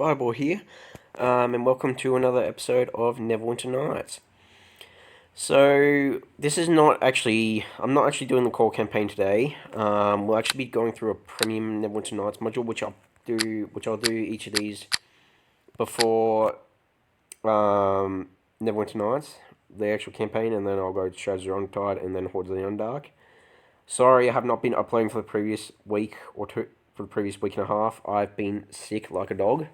Fireball here, and welcome to another episode of Neverwinter Nights. So, this is not actually, I'm not actually doing the core campaign today. We'll actually be going through a premium Neverwinter Nights module, which I'll do each of these before Neverwinter Nights, the actual campaign, and then I'll go to Shadows of the Tide and then Hordes of the Underdark. Sorry, I have not been uploading for the previous week or two, for the previous week and a half. I've been sick like a dog.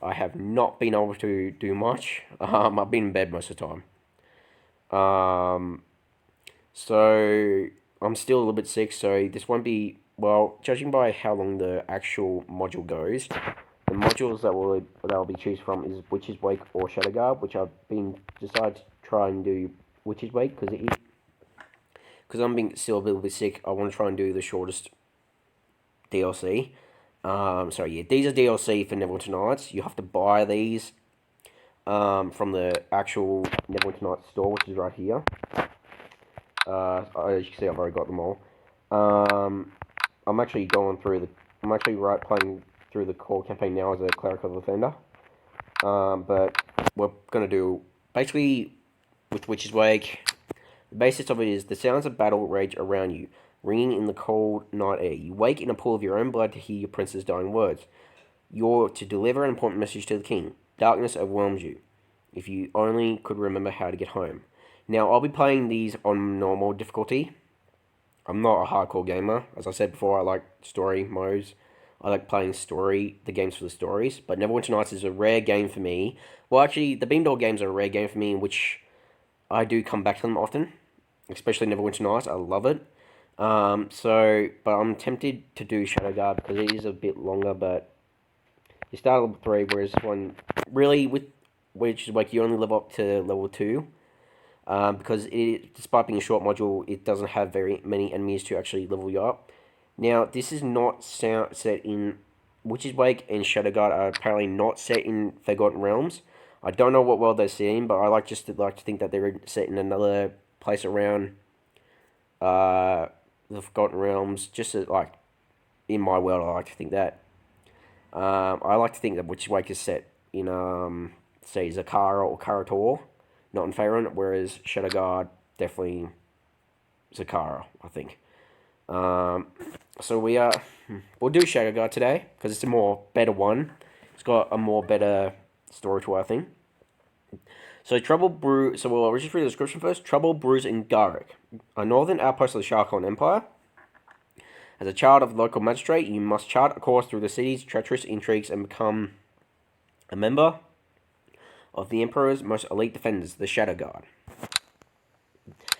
I have not been able to do much. I've been in bed most of the time. So I'm still a little bit sick, so this won't be, well, judging by how long the actual module goes, the modules that I'll be choosing from is Witch's Wake or Shadowguard, which I've been decided to try and do Witch's Wake because I'm being still a little bit sick. I want to try and do the shortest DLC. These are DLC for Neverwinter Nights. You have to buy these from the actual Neverwinter Nights store, which is right here. As you can see, I've already got them all. I'm actually playing through the core campaign now as a Cleric of the Thunder. But we're gonna do basically with Witch's Wake. The basis of it is the sounds of battle rage around you, ringing in the cold night air. You wake in a pool of your own blood to hear your prince's dying words. You're to deliver an important message to the king. Darkness overwhelms you. If you only could remember how to get home. Now, I'll be playing these on normal difficulty. I'm not a hardcore gamer. As I said before, I like story modes. I like playing the games for the stories. But Neverwinter Nights is a rare game for me. Well, actually, the Beamdog games are a rare game for me, in which I do come back to them often. Especially Neverwinter Nights. I love it. But I'm tempted to do Shadowguard because it is a bit longer, but you start at level 3, whereas this one, really, with Witch's Wake, you only level up to level 2. Because despite being a short module, it doesn't have very many enemies to actually level you up. Now, this is not set in Witch's Wake, and Shadowguard are apparently not set in Forgotten Realms. I don't know what world they're set in, but I like to think that they're set in another place around the Forgotten Realms. Just in my world, I like to think that. I like to think that Witch's Wake is set in say Zakara or Karator, not in Faerun, whereas Shadowguard definitely Zakara, I think. So we'll do Shadowguard today because it's a better one. It's got a more better story to it, I think. So we'll just read the description first. Trouble brews in Garrick, a northern outpost of the Sharkon Empire. As a child of the local magistrate, you must chart a course through the city's treacherous intrigues and become a member of the Emperor's most elite defenders, the Shadowguard.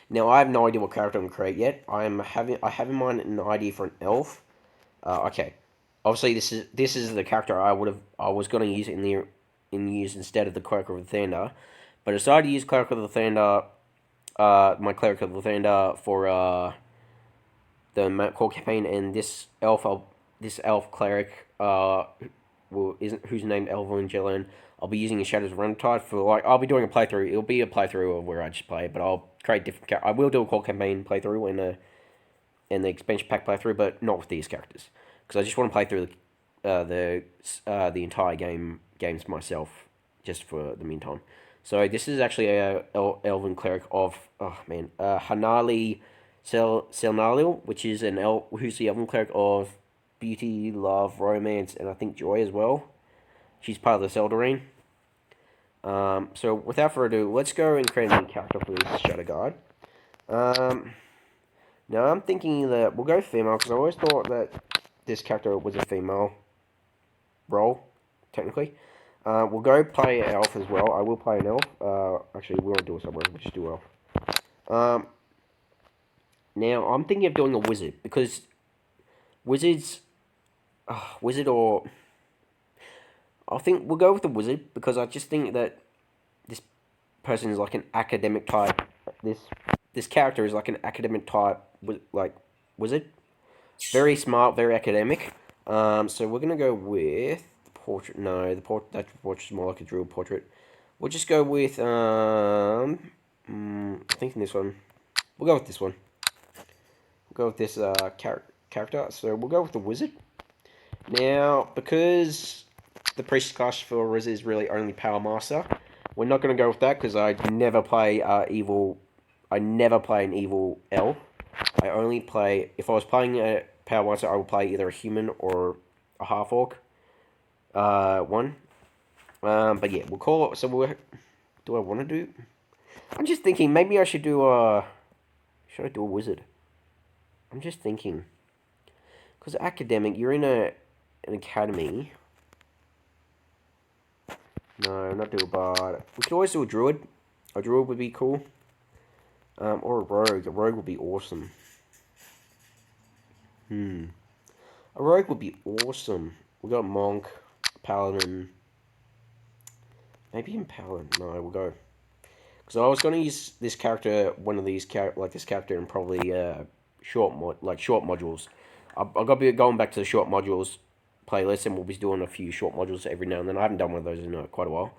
Now, I have no idea what character I'm going to create yet. I have in mind an idea for an elf. Okay, obviously this is the character I was going to use use instead of the Cleric of the Thunder, but I decided to use Cleric of the Thunder, my Cleric of the Thunder for the core campaign, and this elf cleric who's named Elvin Jelen. I'll be using in Shadows of the Tide for I'll be doing a playthrough. It'll be a playthrough of where I just play, but I'll create different characters. I will do a core campaign playthrough and the expansion pack playthrough, but not with these characters because I just want to play through the entire games myself just for the meantime. So this is actually a elven cleric of Hanali Selnaliel, which is who's the elven cleric of beauty, love, romance, and I think joy as well. She's part of the Seldarine. So without further ado, let's go and create a new character for this Shadowguard. Now I'm thinking that we'll go female because I always thought that this character was a female role, technically. We'll go play an elf as well. I will play an elf. Actually, we won't do it somewhere. We'll just do elf. Now I'm thinking of doing a wizard because wizard or I think we'll go with the wizard because I just think that this person is like an academic type. This character is like an academic type, like wizard. Very smart, very academic. So we're gonna go with the portrait. No, that portrait's more like a druid portrait. We'll just go with I'm thinking this one. We'll go with this one. We'll go with this character. So we'll go with the wizard. Now, because the priest class for Riz is really only Power Master. We're not going to go with that because I never play evil. I never play an evil elf. I only play, if I was playing a Power Master, I would play either a human or a half orc. One. But yeah, we'll call it. So do I want to do? I'm just thinking maybe I should do a. Should I do a wizard? I'm just thinking. Because academic, you're in an academy. No, not do a bard. We could always do a druid. A druid would be cool. Or a rogue. A rogue would be awesome. A rogue would be awesome. We got monk, paladin. Maybe in paladin. No, we'll go. Because I was going to use this character, one of these this character, in probably short modules. I've got to be going back to the short modules playlist, and we'll be doing a few short modules every now and then. I haven't done one of those in quite a while,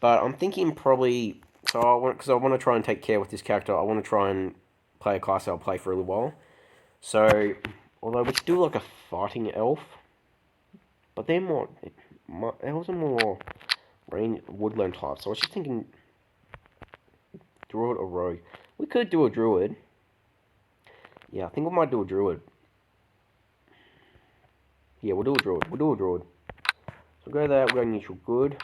but I'm thinking probably. So I want to try and take care with this character. I want to try and play a class I'll play for a little while. So, although we should do like a fighting elf, but they're more elves are more woodland types. So I was just thinking, druid or rogue. We could do a druid. Yeah, I think we might do a druid. Yeah, we'll do a druid. So go there, we'll go neutral good.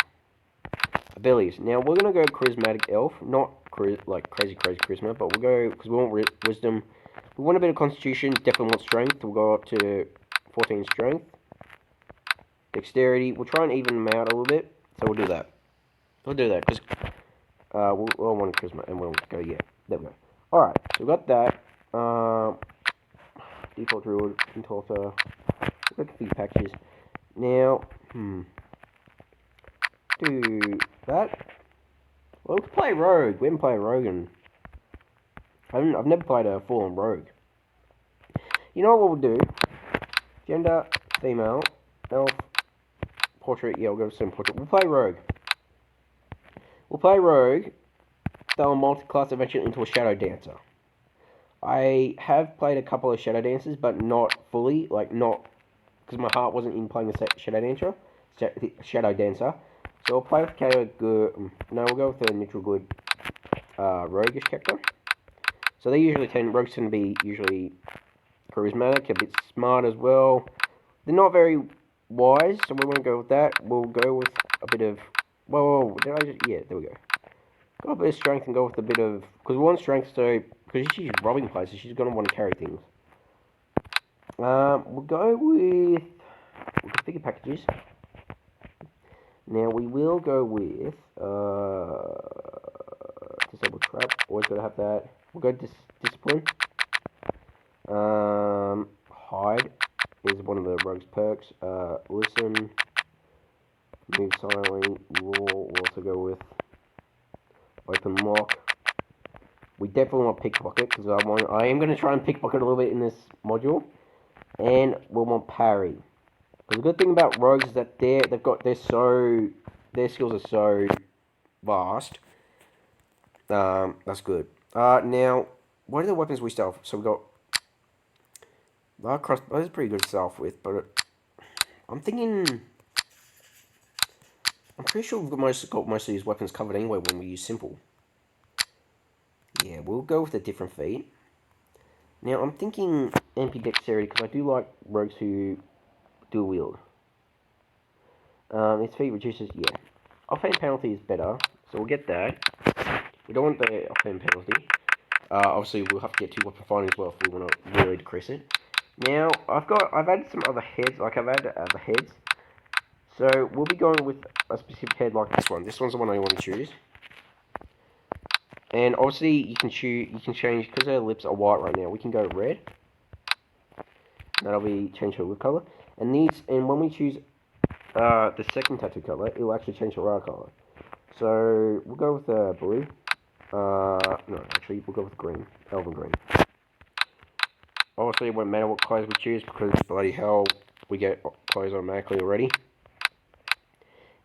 Abilities. Now, we're going to go charismatic elf. Not like crazy charisma, but we'll go, because we want wisdom. We want a bit of constitution, definitely want strength. We'll go up to 14 strength. Dexterity. We'll try and even them out a little bit. So we'll do that. Because we'll want charisma, and we'll go, yeah. There we go. Alright, so we got that. Default druid, Contorta. Look at these packages. Now, do that. Well, we can play rogue. We haven't played rogue and I've never played a full-on rogue. You know what we'll do? Gender, female, elf, portrait. Yeah, we'll go with some portrait. We'll play rogue. They'll multi-class eventually into a shadow dancer. I have played a couple of shadow dancers, but not fully. Like, not because my heart wasn't in playing a shadow dancer. So we'll play with we'll go with the neutral good roguish character. So rogues tend to be usually charismatic, a bit smart as well. They're not very wise, so we won't go with that. We'll go with a bit of, yeah, there we go. Got a bit of strength and go with a bit of, because we want strength, so, because she's robbing places, she's going to want to carry things. We'll go with configure packages. Now we will go with disable trap. Always gotta have that. We'll go discipline. Hide is one of the rogue's perks. Listen, move silently. We'll also go with open lock. We definitely want pickpocket because I am going to try and pickpocket a little bit in this module, and we'll want parry. But the good thing about rogues is that their skills are so vast. That's good. Now, what are the weapons we start with? So we got that crossbow is pretty good to start off with, but I'm pretty sure we've got most of these weapons covered anyway when we use simple. Yeah, we'll go with a different feat. Now, I'm thinking MP dexterity because I do like rogues who dual wield. Its feat reduces, yeah. Offhand penalty is better, so we'll get that. We don't want the offhand penalty. Obviously, we'll have to get 2 weapon fighting as well if we want to really decrease it. Now, I've added some other heads, like I've added other heads. So, we'll be going with a specific head like this one. This one's the one I want to choose. And obviously, you can change, because her lips are white right now, we can go red. That'll be change her lip color. And when we choose the second tattoo color, it will actually change the right color. So we'll go with blue. No, actually we'll go with green, elven green. Obviously, it won't matter what clothes we choose because bloody hell, we get clothes automatically already.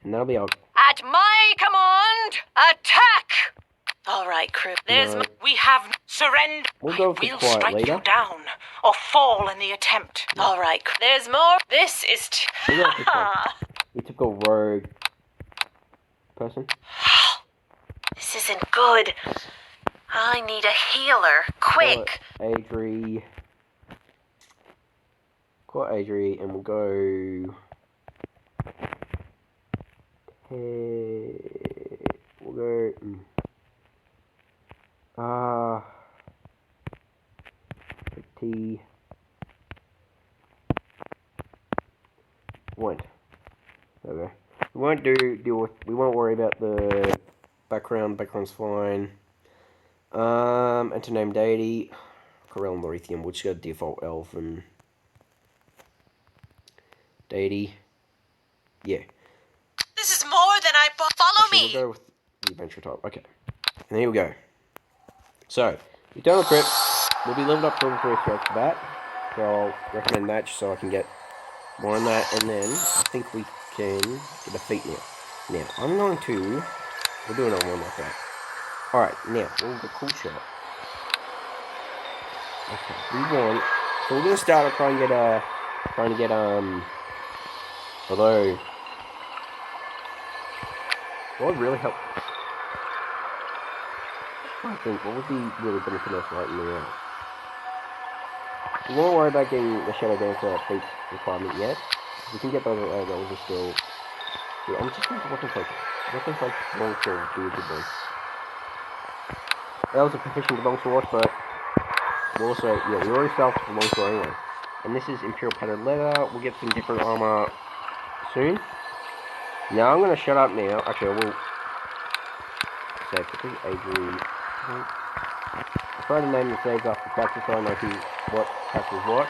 And that'll be our. At my command, attack! All right, crew. We have surrender. We'll go with the We'll quiet strike leader. you down or fall in the attempt. All right, there's more. This is. We'll go with this one. We took a rogue person. This isn't good. I need a healer. Quick! Call Adri, and we'll go. We'll go. T. Won't. Okay. We won't deal with. We won't worry about the background. Background's fine. Enter name deity. Corel and Lorethium. We'll just go default elf and deity. Yeah. This is more than I bought. Follow me! We'll go with the adventure type. Okay. And here we go. So, Eternal Crypt will be leveled up to level 3 straight off the bat. So I'll recommend that just so I can get more on that. And then I think we can get a feat now. Now, I'm going to... We'll do another one like that. Alright, now, we'll get cool shot. Okay, we want... So we're going to start trying to get, although... What would really help... I think what would be really beneficial right now. We won't worry about getting the Shadow Dancer feat requirement yet. If we can get those that will be still. Yeah, I'm just going to weapon focus. Weapon focus longsword would be a good one. That was a proficient longsword, but we'll also we already started with the longsword anyway. And this is Imperial patterned leather. We'll get some different armor soon. Now I'm gonna shut up now. Actually I will say quickly, Adrian. I'll try to name the saves after character so I know what character is what.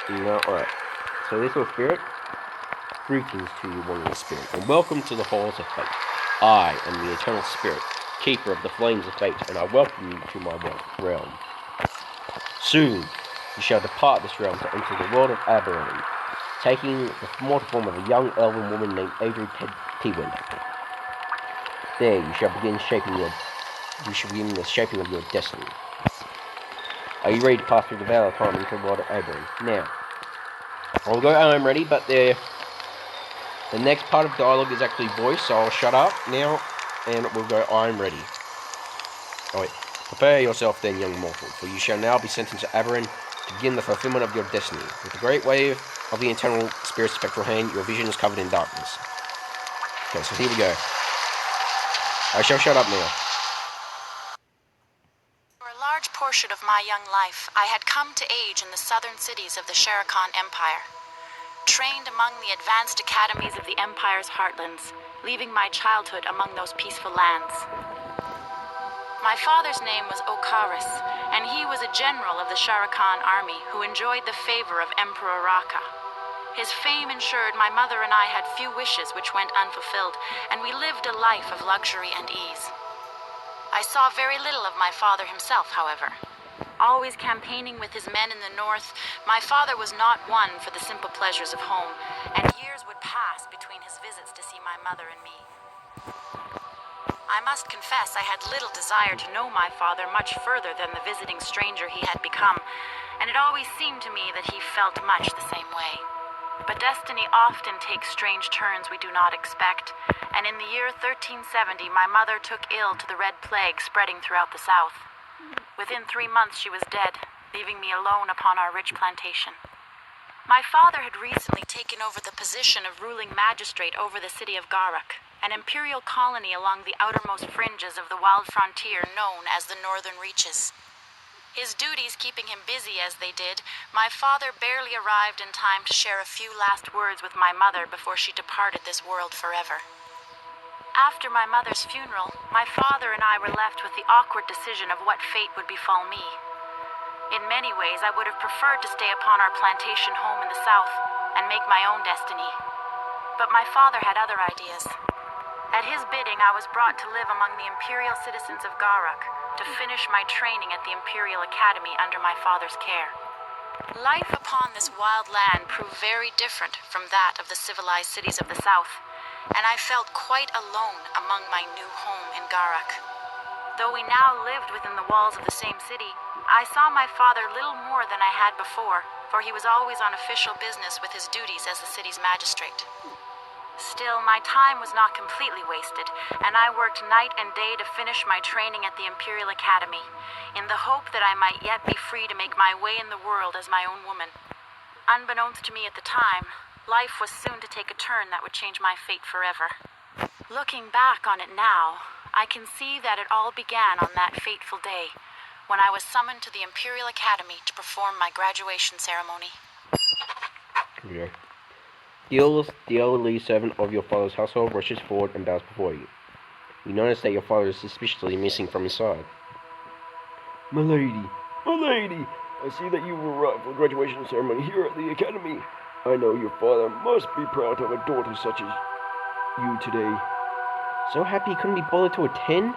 No, alright. So this was Spirit. Greetings to you, wandering spirit, and welcome to the halls of fate. I am the eternal spirit, keeper of the flames of fate, and I welcome you to my realm. Soon you shall depart this realm to enter the world of Aberron, taking the mortal form of a young elven woman named Adri Tewin. There you shall begin the shaping of your destiny. Are you ready to pass through the veil of time into the world of Aberron? Now, I'll go I'm ready, but the next part of dialogue is actually voice, so I'll shut up now, and we'll go I'm ready. Alright, prepare yourself then, young mortal, for you shall now be sent into Aberron to begin the fulfillment of your destiny. With the great wave of the eternal spirit's spectral hand, your vision is covered in darkness. Okay, so here we go. I shall shut up now. For a large portion of my young life, I had come to age in the southern cities of the Sharakan Empire. Trained among the advanced academies of the Empire's heartlands, leaving my childhood among those peaceful lands. My father's name was Okaris, and he was a general of the Sharakan army who enjoyed the favor of Emperor Raka. His fame ensured my mother and I had few wishes which went unfulfilled, and we lived a life of luxury and ease. I saw very little of my father himself, however. Always campaigning with his men in the north, my father was not one for the simple pleasures of home, and years would pass between his visits to see my mother and me. I must confess I had little desire to know my father much further than the visiting stranger he had become, and it always seemed to me that he felt much the same way. But destiny often takes strange turns we do not expect, and in the year 1370 my mother took ill to the Red Plague spreading throughout the south. Within 3 months she was dead, leaving me alone upon our rich plantation. My father had recently taken over the position of ruling magistrate over the city of Garak, an imperial colony along the outermost fringes of the wild frontier known as the Northern Reaches. His duties keeping him busy as they did, my father barely arrived in time to share a few last words with my mother before she departed this world forever. After my mother's funeral, my father and I were left with the awkward decision of what fate would befall me. In many ways, I would have preferred to stay upon our plantation home in the south and make my own destiny. But my father had other ideas. At his bidding, I was brought to live among the imperial citizens of Garak, to finish my training at the Imperial Academy under my father's care. Life upon this wild land proved very different from that of the civilized cities of the south, and I felt quite alone among my new home in Garak. Though we now lived within the walls of the same city, I saw my father little more than I had before, for he was always on official business with his duties as the city's magistrate. Still, my time was not completely wasted, and I worked night and day to finish my training at the Imperial Academy, in the hope that I might yet be free to make my way in the world as my own woman. Unbeknownst to me at the time, life was soon to take a turn that would change my fate forever. Looking back on it now, I can see that it all began on that fateful day, when I was summoned to the Imperial Academy to perform my graduation ceremony. Okay. The elderly servant of your father's household rushes forward and bows before you. You notice that your father is suspiciously missing from his side. My lady, I see that you arrived for the graduation ceremony here at the academy. I know your father must be proud to have a daughter such as you today. So happy he couldn't be bothered to attend?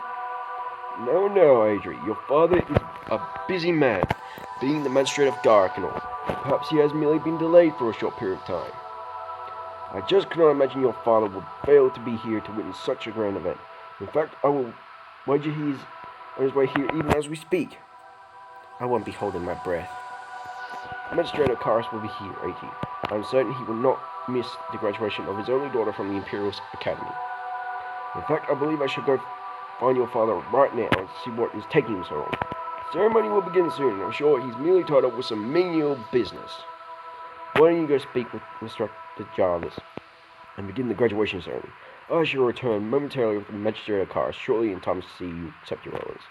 No, Adri, your father is a busy man, being the magistrate of Garrick and all. Perhaps he has merely been delayed for a short period of time. I just cannot imagine your father would fail to be here to witness such a grand event. In fact, I will wager he's on his way here even as we speak. I won't be holding my breath. Magistrate Karis will be here, Adri. I'm certain he will not miss the graduation of his only daughter from the Imperial Academy. In fact, I believe I should go find your father right now and see what is taking him so long. The ceremony will begin soon, and I'm sure he's merely tied up with some menial business. Why don't you go speak with Instructor Jarvis and begin the graduation ceremony? I shall return momentarily with the Magistrate Karis shortly in time to see you accept your orders.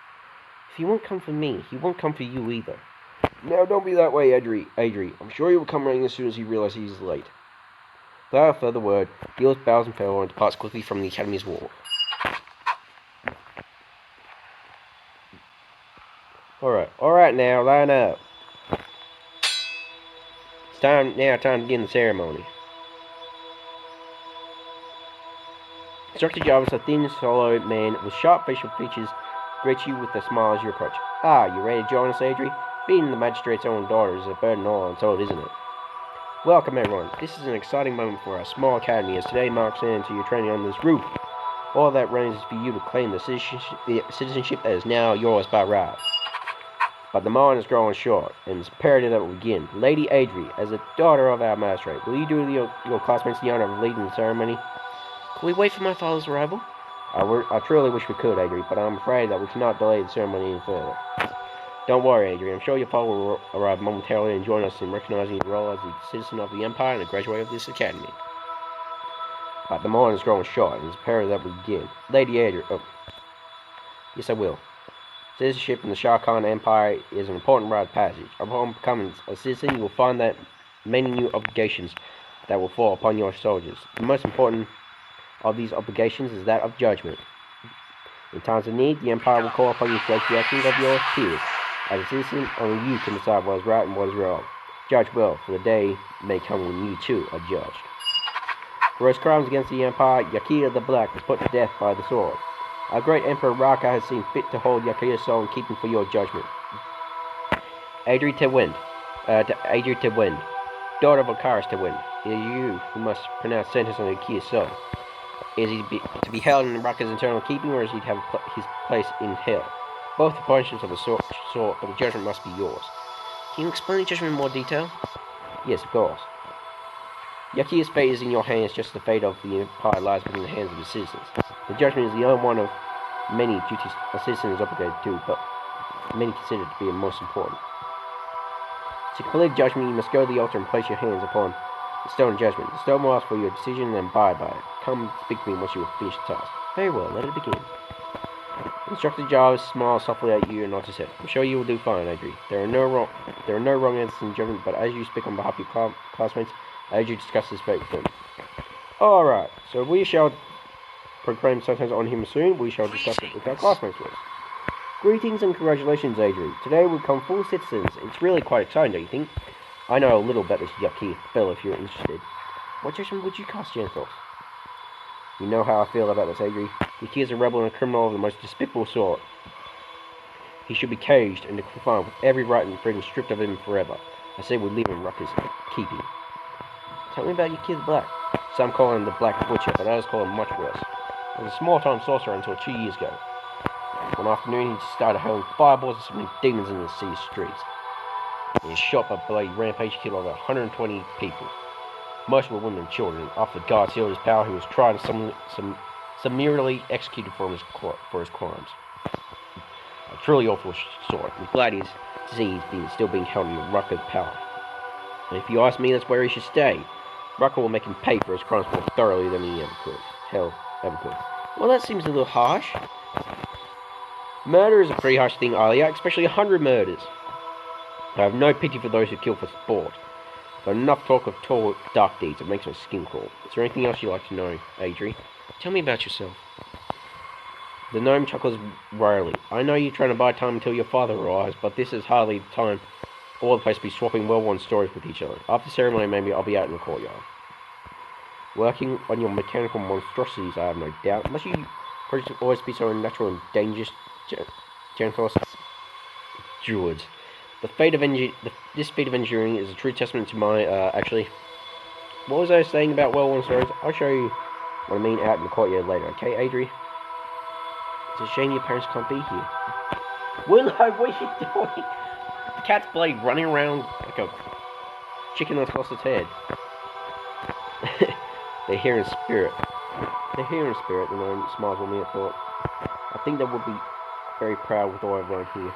If he won't come for me, he won't come for you either. Now, don't be that way, Adri. I'm sure he will come running as soon as he realizes he's late. Without a further word, Gilles bows and farewell and departs quickly from the Academy's wall. Alright now, line up. It's time to begin the ceremony. Instructor Jarvis, a thin, sallow man with sharp facial features, greets you with a smile as you approach. You ready to join us, Adri? Being the magistrate's own daughter is a burden all untold, isn't it? Welcome, everyone. This is an exciting moment for our small academy, as today marks an end to your training on this roof. All that remains is for you to claim the citizenship that is now yours by right. But the moment is growing short, and it's imperative that we begin. Lady Adri, as the daughter of our magistrate, will you do your classmates the honor of leading the ceremony? Can we wait for my father's arrival? I truly wish we could, Adri, but I'm afraid that we cannot delay the ceremony any further. Don't worry, Adri. I'm sure your father will arrive momentarily and join us in recognizing your role as a citizen of the Empire and a graduate of this academy. But the moment is growing short, and it's imperative that we begin. Lady Adri, yes, I will. Citizenship in the Shah Khan Empire is an important rite of passage. Upon becoming a citizen, you will find that many new obligations that will fall upon your soldiers. The most important of these obligations is that of judgment. In times of need, the Empire will call upon you to judge the actions of your peers. As a citizen, only you can decide what is right and what is wrong. Judge well, for the day may come when you too are judged. For his crimes against the Empire, Yakir the Black was put to death by the sword. Our great Emperor Raka has seen fit to hold Yakir's soul in keeping for your judgment. Adri Tewind, daughter of Akaris Tewind, it is you who must pronounce sentence on Yakir's soul. Is he to be held in Raka's internal keeping, or is he to have his place in hell? Both are punishments of a sort, but the judgment must be yours. Can you explain the judgment in more detail? Yes, of course. Yakir's fate is in your hands, just as the fate of the Empire lies within the hands of the citizens. The judgment is the only one of many duties a citizen is obligated to, but many consider it to be the most important. To complete the judgment, you must go to the altar and place your hands upon the stone of judgment. The stone will ask for your decision and abide by it. Come speak to me once you have finished the task. Very well, let it begin. Instructor Jarvis smiles softly at you and nods his head. I'm sure you will do fine, Adri. There are no wrong answers in judgment, but as you speak on behalf of your classmates, I urge you to discuss this fate with them. Alright, so we shall proclaim sentence on him soon. We shall discuss it with our classmates first. Greetings and congratulations, Adri. Today we become full citizens. It's really quite exciting, don't you think? I know a little about this Yakir bill if you're interested. What judgment would you cast, Janthos? You know how I feel about this, Adri. Yakir is a rebel and a criminal of the most despicable sort. He should be caged and confined with every right and freedom stripped of him forever. I say we leave him Rucker's keeping. Tell me about Yakir the Black. Some call him the Black Butcher, but others call him much worse. He was a small-time sorcerer until 2 years ago. One afternoon, he started hurling fireballs and summoning demons in the city streets. In a shot by bloody rampage, he killed over 120 people. Most were women and children. After the guard sealed his power, he was tried and summarily executed for his crimes. A truly awful story. I'm glad to see he's still being held in Rucker's power. And if you ask me, that's where he should stay. Rucker will make him pay for his crimes more thoroughly than he ever could. Well, that seems a little harsh. Murder is a pretty harsh thing, Alia, especially 100 murders. I have no pity for those who kill for sport. But enough talk of tall, dark deeds, it makes my skin crawl. Is there anything else you'd like to know, Adri? Tell me about yourself. The gnome chuckles wryly. I know you're trying to buy time until your father arrives, but this is hardly the time all the place to be swapping well-worn stories with each other. After the ceremony, maybe I'll be out in the courtyard. Working on your mechanical monstrosities, I have no doubt. Must you projects always be so unnatural and dangerous, Janthos? Druids. This feat of engineering is a true testament to my, actually... What was I saying about well-worn stories? I'll show you what I mean out in the courtyard later, okay, Adri? It's a shame your parents can't be here. Willow, what are you doing? The cat's bloody running around like a chicken that's lost its head. They're here in spirit. They're here in spirit, the gnome smiles with me at thought. I think they would be very proud with all I've learned here.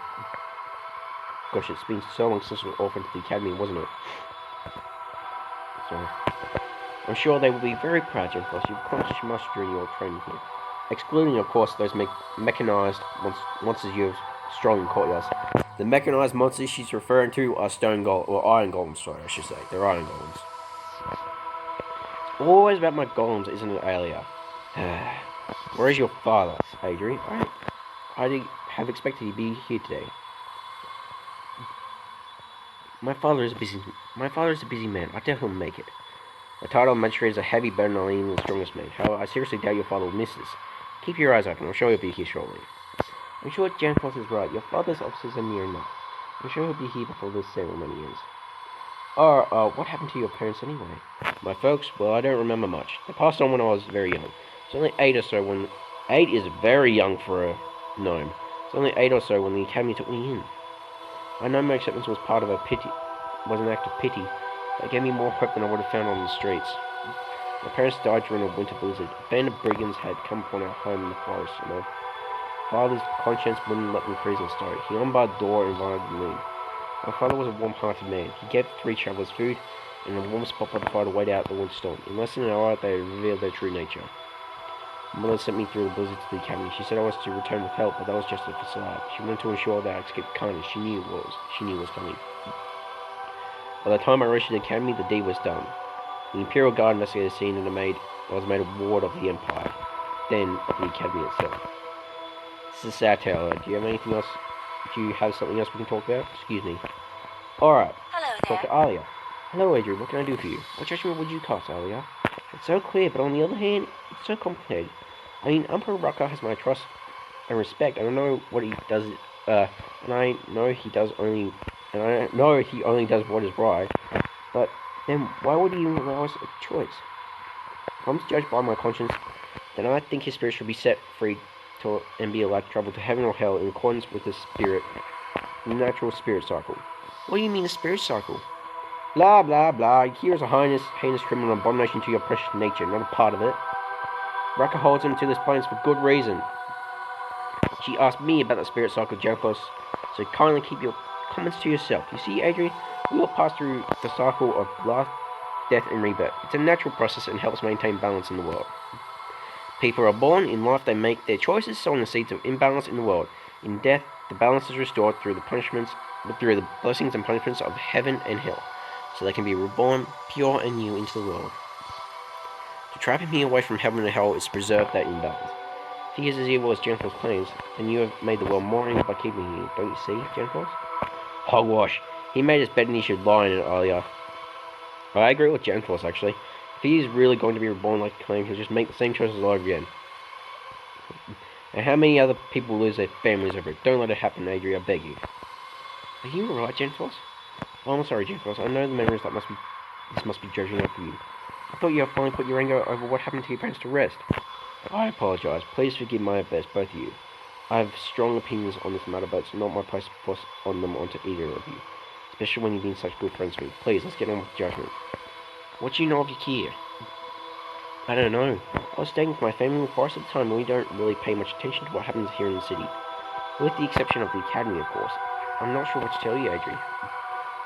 Gosh, it's been so long since we were orphaned to the academy, wasn't it? So, I'm sure they will be very proud, Genfloss. You've accomplished much during your training here. Excluding, of course, those mechanized monsters you've strong in courtyards. The mechanized monsters she's referring to are stone golem, or iron golems, sorry, I should say. They're iron golems. It's always about my golems, isn't it, Alia? Where is your father, Adri? I have expected he'd be here today. My father is a busy man. I doubt he'll make it. The title of magistrate is a heavy burden on even the strongest man. However, I seriously doubt your father will miss this. Keep your eyes open. I'm sure he'll be here shortly. I'm sure Janfloss is right. Your father's offices are near enough. I'm sure he'll be here before this ceremony ends. What happened to your parents anyway? My folks? Well, I don't remember much. They passed on when I was very young. It's only 8 or so when... 8 is very young for a gnome. It's only 8 or so when the academy took me in. I know my acceptance was part of was an act of pity. It gave me more hope than I would have found on the streets. My parents died during a winter blizzard. A band of brigands had come upon our home in the forest, and my father's conscience wouldn't let them freeze or starve. He unbarred the door and invited them in. My father was a warm-hearted man. He gave the 3 travelers food and a warm spot by the fire to wait out the winter storm. In less than an hour, they revealed their true nature. My mother sent me through the blizzard to the academy. She said I was to return with help, but that was just a facade. She wanted to ensure that I escaped carnage. She knew was coming. By the time I reached the academy, the deed was done. The Imperial Guard investigated the scene and I was made a ward of the Empire, then of the academy itself. This is a sad tale. Do you have anything else? Do you have something else we can talk about? Excuse me. Alright. Hello Talk to Alia. Hello, Adrian. What can I do for you? What judgment would you cast, Alia? It's so clear, but on the other hand, it's so complicated. I mean, Emperor Rucker has my trust and respect. I don't know what he does, and I know he only does what is right. But then, why would he even allow us a choice? If I'm judged by my conscience, then I think his spirit should be set free and be allowed to travel to heaven or hell in accordance with the natural spirit cycle. What do you mean a spirit cycle? Blah, blah, blah. Here's a heinous criminal abomination to your precious nature, not a part of it. Rucker holds him to this place for good reason. She asked me about the spirit cycle, Janfloss, so kindly keep your comments to yourself. You see, Adrian, we all pass through the cycle of birth, death, and rebirth. It's a natural process and helps maintain balance in the world. People are born, in life they make their choices, sowing the seeds of imbalance in the world. In death, the balance is restored through the blessings and punishments of heaven and hell, so they can be reborn pure and new into the world. To trap him away from heaven and hell is to preserve that imbalance. If he is as evil as Janfloss claims, then you have made the world more evil by keeping him here. Don't you see, Janfloss? Hogwash. He made his bed and he should lie in it, Alia. I agree with Janfloss, actually. If he is really going to be reborn like he claims, he'll just make the same choices all over again. And how many other people lose their families over it? Don't let it happen, Adria, I beg you. Are you alright, Janfloss? Oh, I'm sorry, Janfloss. I know the memories that this must be judging up for you. I thought you had finally put your anger over what happened to your parents to rest. I apologize. Please forgive my best, both of you. I have strong opinions on this matter, but it's not my place to force on them onto either of you. It's especially when you've been such good friends with me. Please, let's get on with judgment. What do you know of Yakir? I don't know. I was staying with my family in the forest at the time, and we don't really pay much attention to what happens here in the city. With the exception of the academy, of course. I'm not sure what to tell you, Adri.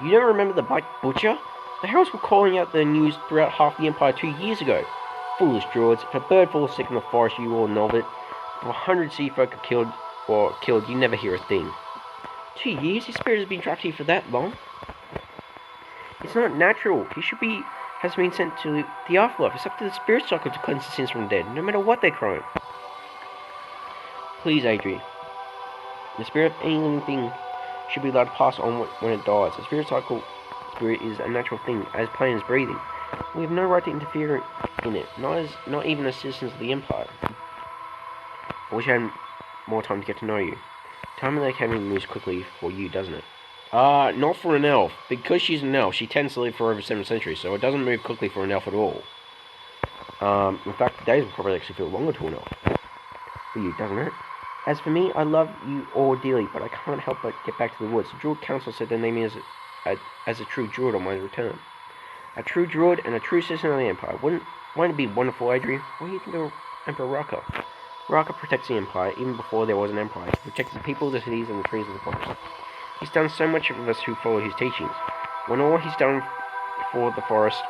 You don't remember the Black Butcher? The heralds were calling out the news throughout half the Empire 2 years ago. Foolish druids. If a bird falls sick in the forest, you all know of it. If 100 sea folk are killed, you never hear a thing. 2 years? His spirit has been trapped here for that long? It's not natural. He has been sent to the afterlife. It's up to the spirit cycle to cleanse the sins from the dead, no matter what their crime. Please, Adri. The spirit of any living thing should be allowed to pass on when it dies. The spirit is a natural thing, as plain as breathing. We have no right to interfere in it, not even as citizens of the Empire. I wish I had more time to get to know you. Time in the academy moves quickly for you, doesn't it? Not for an elf. Because she's an elf, she tends to live for over 7 centuries, so it doesn't move quickly for an elf at all. In fact, the days will probably actually feel longer to an elf. For you, doesn't it? As for me, I love you all dearly, but I can't help but get back to the woods. The Druid Council said they named me as a true Druid on my return. A true Druid and a true citizen of the Empire. Wouldn't it be wonderful, Adri? What do you think of Emperor Raka? Raka protects the Empire, even before there was an Empire. He protects the people, the cities, and the trees of the forest. He's done so much of us who follow his teachings. When all he's done for the forest,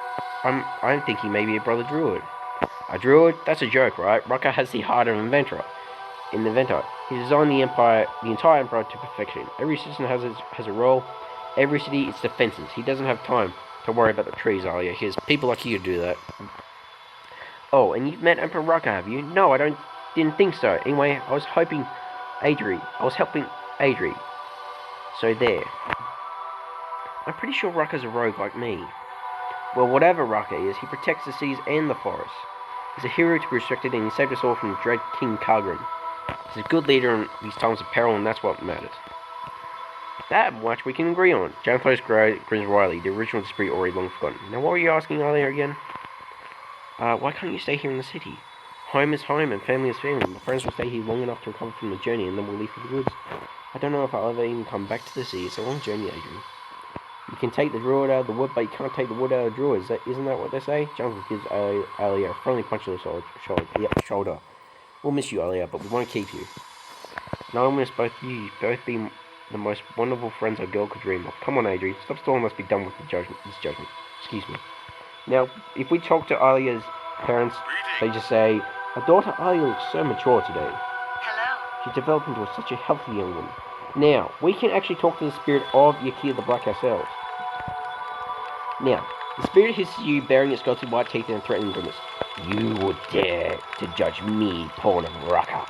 I'm thinking maybe a brother Druid. A Druid? That's a joke, right? Raka has the heart of an inventor. He designed the entire empire to perfection. Every citizen has a role. Every city, its defenses. He doesn't have time to worry about the trees, Alia. He has people like you to do that. Oh, and you've met Emperor Raka, have you? No, I didn't think so. Anyway, I was helping Adri. So there. I'm pretty sure Raka's a rogue like me. Well, whatever Raka is, he protects the seas and the forests. He's a hero to be respected, and he saved us all from the dread King Kagran. He's a good leader in these times of peril, and that's what matters. That much we can agree on. Janthos grins wryly, the original dispute already long forgotten. Now, what were you asking earlier again? Why can't you stay here in the city? Home is home, and family is family. My friends will stay here long enough to recover from the journey, and then we'll leave for the woods. I don't know if I'll ever even come back to the sea. It's a long journey, Adrian. You can take the druid out of the wood, but you can't take the wood out of the druid. Isn't that what they say? Janthos gives Alia a friendly punch on the shoulder. We'll miss you, Alia, but we won't keep you. Now I'll miss both you. You've both been the most wonderful friends a girl could dream of. Come on, Adri. Stop stalling. Let's be done with this judgment. Excuse me. Now, if we talk to Alia's parents, they just say, our daughter Alia looks so mature today. Hello. She's developed into such a healthy young woman. Now, we can actually talk to the spirit of Yakir the Black ourselves. Now, the spirit hisses you, baring its ghostly white teeth in a threatening grimace. You would dare to judge me, pawn of Raka.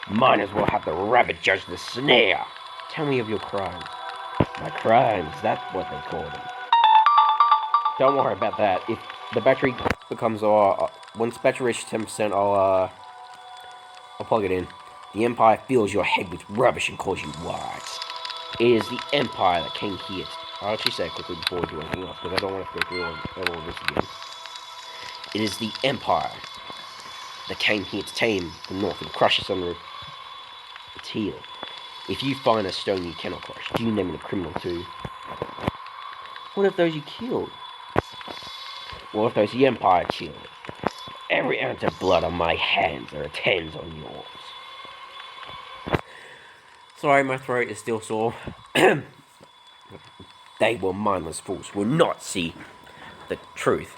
Might as well have the rabbit judge the snare. Tell me of your crimes. My crimes, that's what they call them. Don't worry about that. If the battery becomes once battery reaches 10%, I'll plug it in. The Empire fills your head with rubbish and calls you wise. It is the Empire that came here. I'll actually say it quickly before we do anything else, because I don't want to go through all of this again. It is the Empire that came here to tame the North and crush us under its heel. If you find a stone you cannot crush, do you name it a criminal too? What of those you killed? What of those the Empire killed? Every ounce of blood on my hands are 10s on yours. Sorry, my throat is still sore. They were mindless fools who would not see the truth.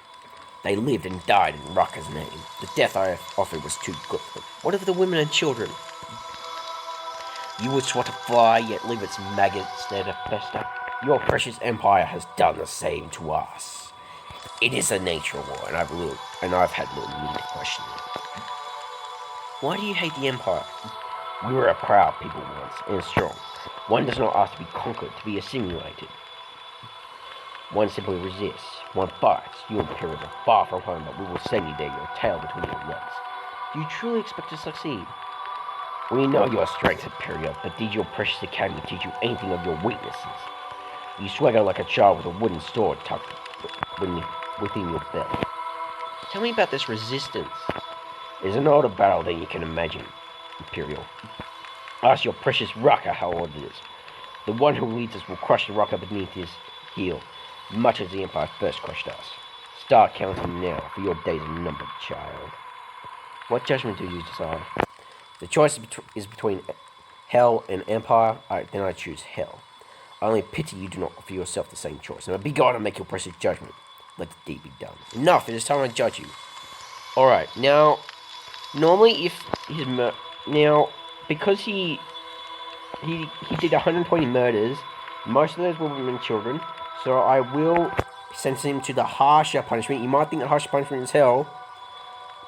They lived and died in Raka's name. The death I offered was too good for them. What of the women and children? You would swat a fly, yet leave its maggots there to fester. Your precious empire has done the same to us. It is the nature of war, and I've had little need to question it. Why do you hate the empire? We were a proud people once, and strong. One does not ask to be conquered, to be assimilated. One simply resists. One fights. You Imperials are far from home, but we will send you there, your tail between your legs. Do you truly expect to succeed? We know your strength, Imperial, but did your precious academy teach you anything of your weaknesses? You swagger like a child with a wooden sword tucked within your belt. Tell me about this resistance. It is an older battle than you can imagine, Imperial. Ask your precious Raka how old it is. The one who leads us will crush the Raka beneath his heal, much as the Empire first crushed us. Start counting now, for your days are numbered, child. What judgment do you decide? The choice is between Hell and Empire. Then I choose Hell. I only pity you do not offer yourself the same choice. Now be gone and make your precious judgment. Let the deed be done. Enough, it is time I judge you. Alright, now, normally if his now, because he did 120 murders, most of those were women and children, so I will sentence him to the harsher punishment. You might think the harsher punishment is hell,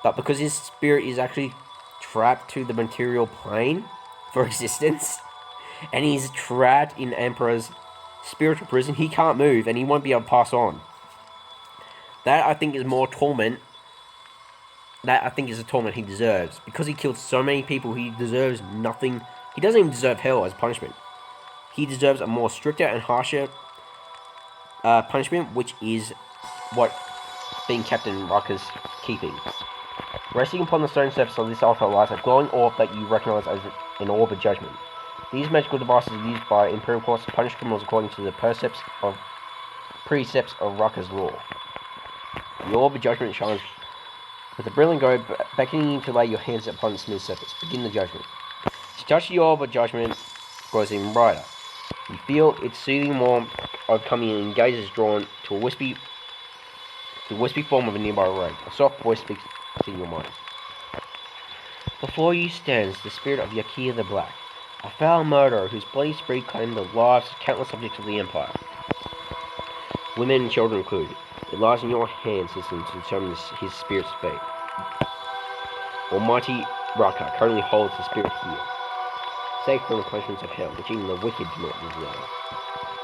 but because his spirit is actually trapped to the material plane for existence, and he's trapped in Emperor's spiritual prison, he can't move, and he won't be able to pass on. That, I think, is more torment. That, I think, is the torment he deserves. Because he killed so many people, he deserves nothing. He doesn't even deserve hell as punishment. He deserves a more stricter and harsher punishment, which is what being kept in Rucka's keeping. Resting upon the stone surface of this altar lies a glowing orb that you recognize as an orb of judgment. These magical devices are used by Imperial courts to punish criminals according to the precepts of Rucka's law. The orb of judgment shines with a brilliant glow, beckoning you to lay your hands upon its smooth surface. Begin the judgment. As you touch the orb of judgment, grows even brighter. You feel its soothing warmth overcoming, and gaze is drawn to the wispy form of a nearby road. A soft voice speaks in your mind. Before you stands the spirit of Yakir the Black, a foul murderer whose bloody spree claimed the lives of countless subjects of the Empire, women and children included. It lies in your hands, citizen, to determine his spirit's fate. Almighty Raka currently holds the spirit here, safe from the punishments of hell, which even the wicked do not deserve.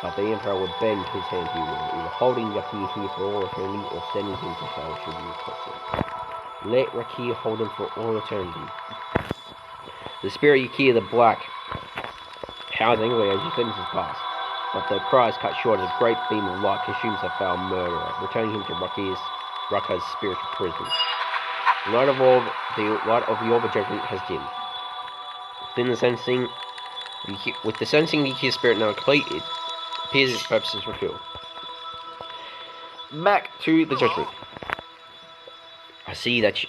But the Emperor will bend his hand to you, either holding Yakir here for all eternity or sending him to hell should you request it. Let Yakir hold him for all eternity. The spirit Yakir the Black howls angrily as your sentence is passed, but the cry is cut short as a great beam of light consumes the foul murderer, returning him to Raka's spiritual prison. The light of the orb of judgment has dimmed. With the sentencing of Yakir's spirit now complete, it appears its purposes fulfilled. Back to the judgment. I see that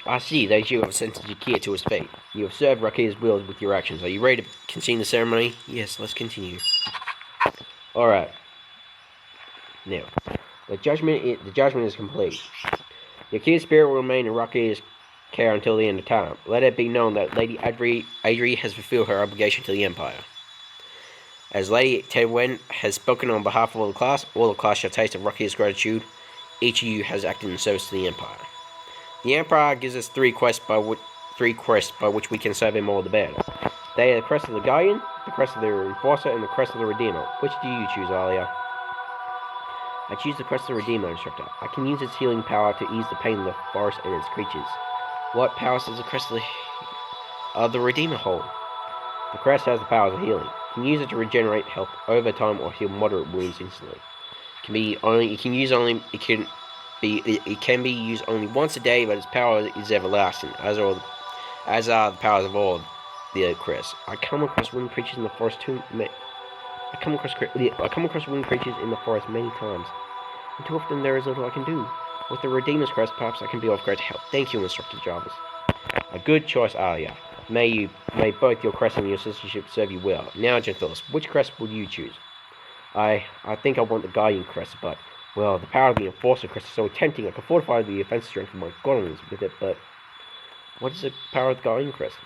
you have sentenced Yakir to his fate. You have served Rakir's will with your actions. Are you ready to continue the ceremony? Yes, let's continue. Alright. Now, the judgment is complete. Yakir's spirit will remain in Rakir's care until the end of time. Let it be known that Lady Adri has fulfilled her obligation to the Empire. As Lady Tedwen has spoken on behalf of all the class shall taste of Rakir's gratitude. Each of you has acted in service to the Empire. The Emperor gives us three quests by which we can serve him all the better. They are the crest of the Guardian, the crest of the Enforcer, and the crest of the Redeemer. Which do you choose, Alia? I choose the crest of the Redeemer, Instructor. I can use its healing power to ease the pain of the forest and its creatures. What powers does the crest of the Redeemer hold? The crest has the powers of healing. You can use it to regenerate health over time or heal moderate wounds instantly. It can be used only once a day, but its power is everlasting, as are the powers of all the crests. I come across winged creatures in the forest many times, and too often there is little I can do. With the Redeemer's crest, perhaps I can be of great help. Thank you, Instructor Jarvis. A good choice, Alia. May both your crest and your sistership serve you well. Now, Genthilis, which crest would you choose? I think I want the Guardian crest, but, well, the power of the Enforcer crest is so tempting. I can fortify the offensive strength of my godlings with it, but what is the power of the Guardian crest?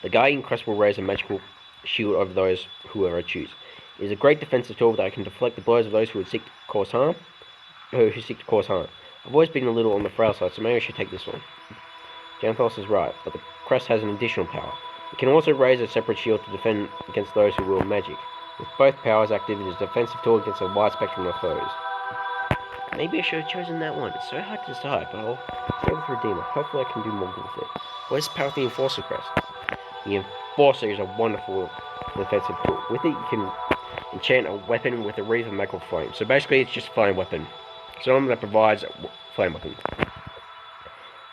The Guardian crest will raise a magical shield over those whoever I choose. It is a great defensive tool that I can deflect the blows of those who seek to cause harm. I've always been a little on the frail side, so maybe I should take this one. Xanthos is right, but the crest has an additional power. It can also raise a separate shield to defend against those who wield magic. With both powers active, it is a defensive tool against a wide spectrum of foes. Maybe I should have chosen that one. It's so hard to decide, but I'll stay with Redeemer. Hopefully I can do more good with it. What is the power of the Enforcer crest? The Enforcer is a wonderful defensive tool. With it, you can enchant a weapon with a wreath of magical flame. So basically, it's just a flame weapon. It's an armor that provides a flame weapon.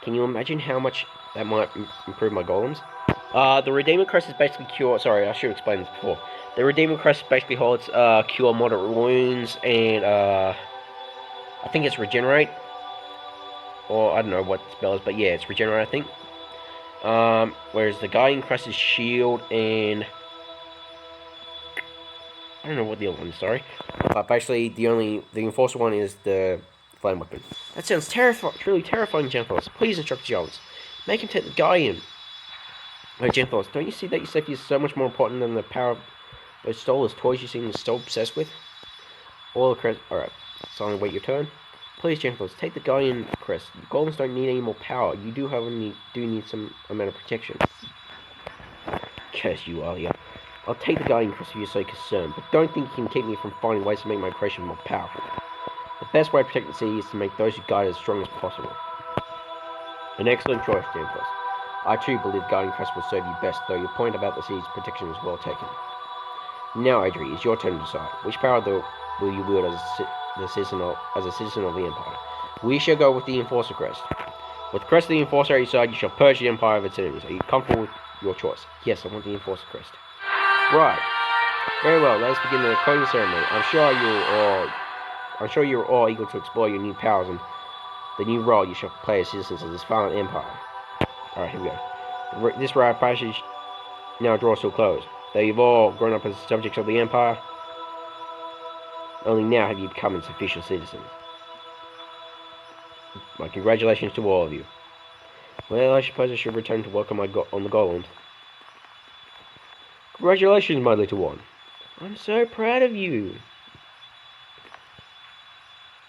Can you imagine how much that might improve my golems? The Redeemer Crest is basically cure. Sorry, I should have explained this before. The Redeemer Crest basically holds cure moderate wounds and I think it's regenerate, or I don't know what the spell is, but yeah, it's regenerate. I think. Whereas the Guardian Crest is shield and I don't know what the other one is. Sorry, but basically the Enforcer one is the flame weapon. That sounds terrifying. Truly terrifying, Gentles. Please instruct Jones. Make him take the Guardian. Oh, Gentles, don't you see that your safety is so much more important than the power of those soulless toys you seem so obsessed with? All the crest. Alright, silently wait your turn. Please, Gentles, take the Guardian crest. Golems don't need any more power. You do, however, need some amount of protection. Curse you, Alia. I'll take the Guardian crest if you're so concerned, but don't think you can keep me from finding ways to make my creation more powerful. The best way to protect the city is to make those who guide it as strong as possible. An excellent choice, Gentles. I too believe Guardian Crest will serve you best, though your point about the city's protection is well taken. Now, Adri, it's your turn to decide. Which power will you wield as a citizen of the Empire? We shall go with the Enforcer Crest. With the Crest of the Enforcer at your side, you shall purge the Empire of its enemies. Are you comfortable with your choice? Yes, I want the Enforcer Crest. Right. Very well, let us begin the clothing ceremony. I'm sure you're all eager to explore your new powers and the new role you shall play as citizens of this violent empire. Alright, here we go. This rite of passage now draws to a close. Though you've all grown up as subjects of the Empire, only now have you become its official citizens. My congratulations to all of you. Well, I suppose I should return to work on the golems. Congratulations, my little one. I'm so proud of you.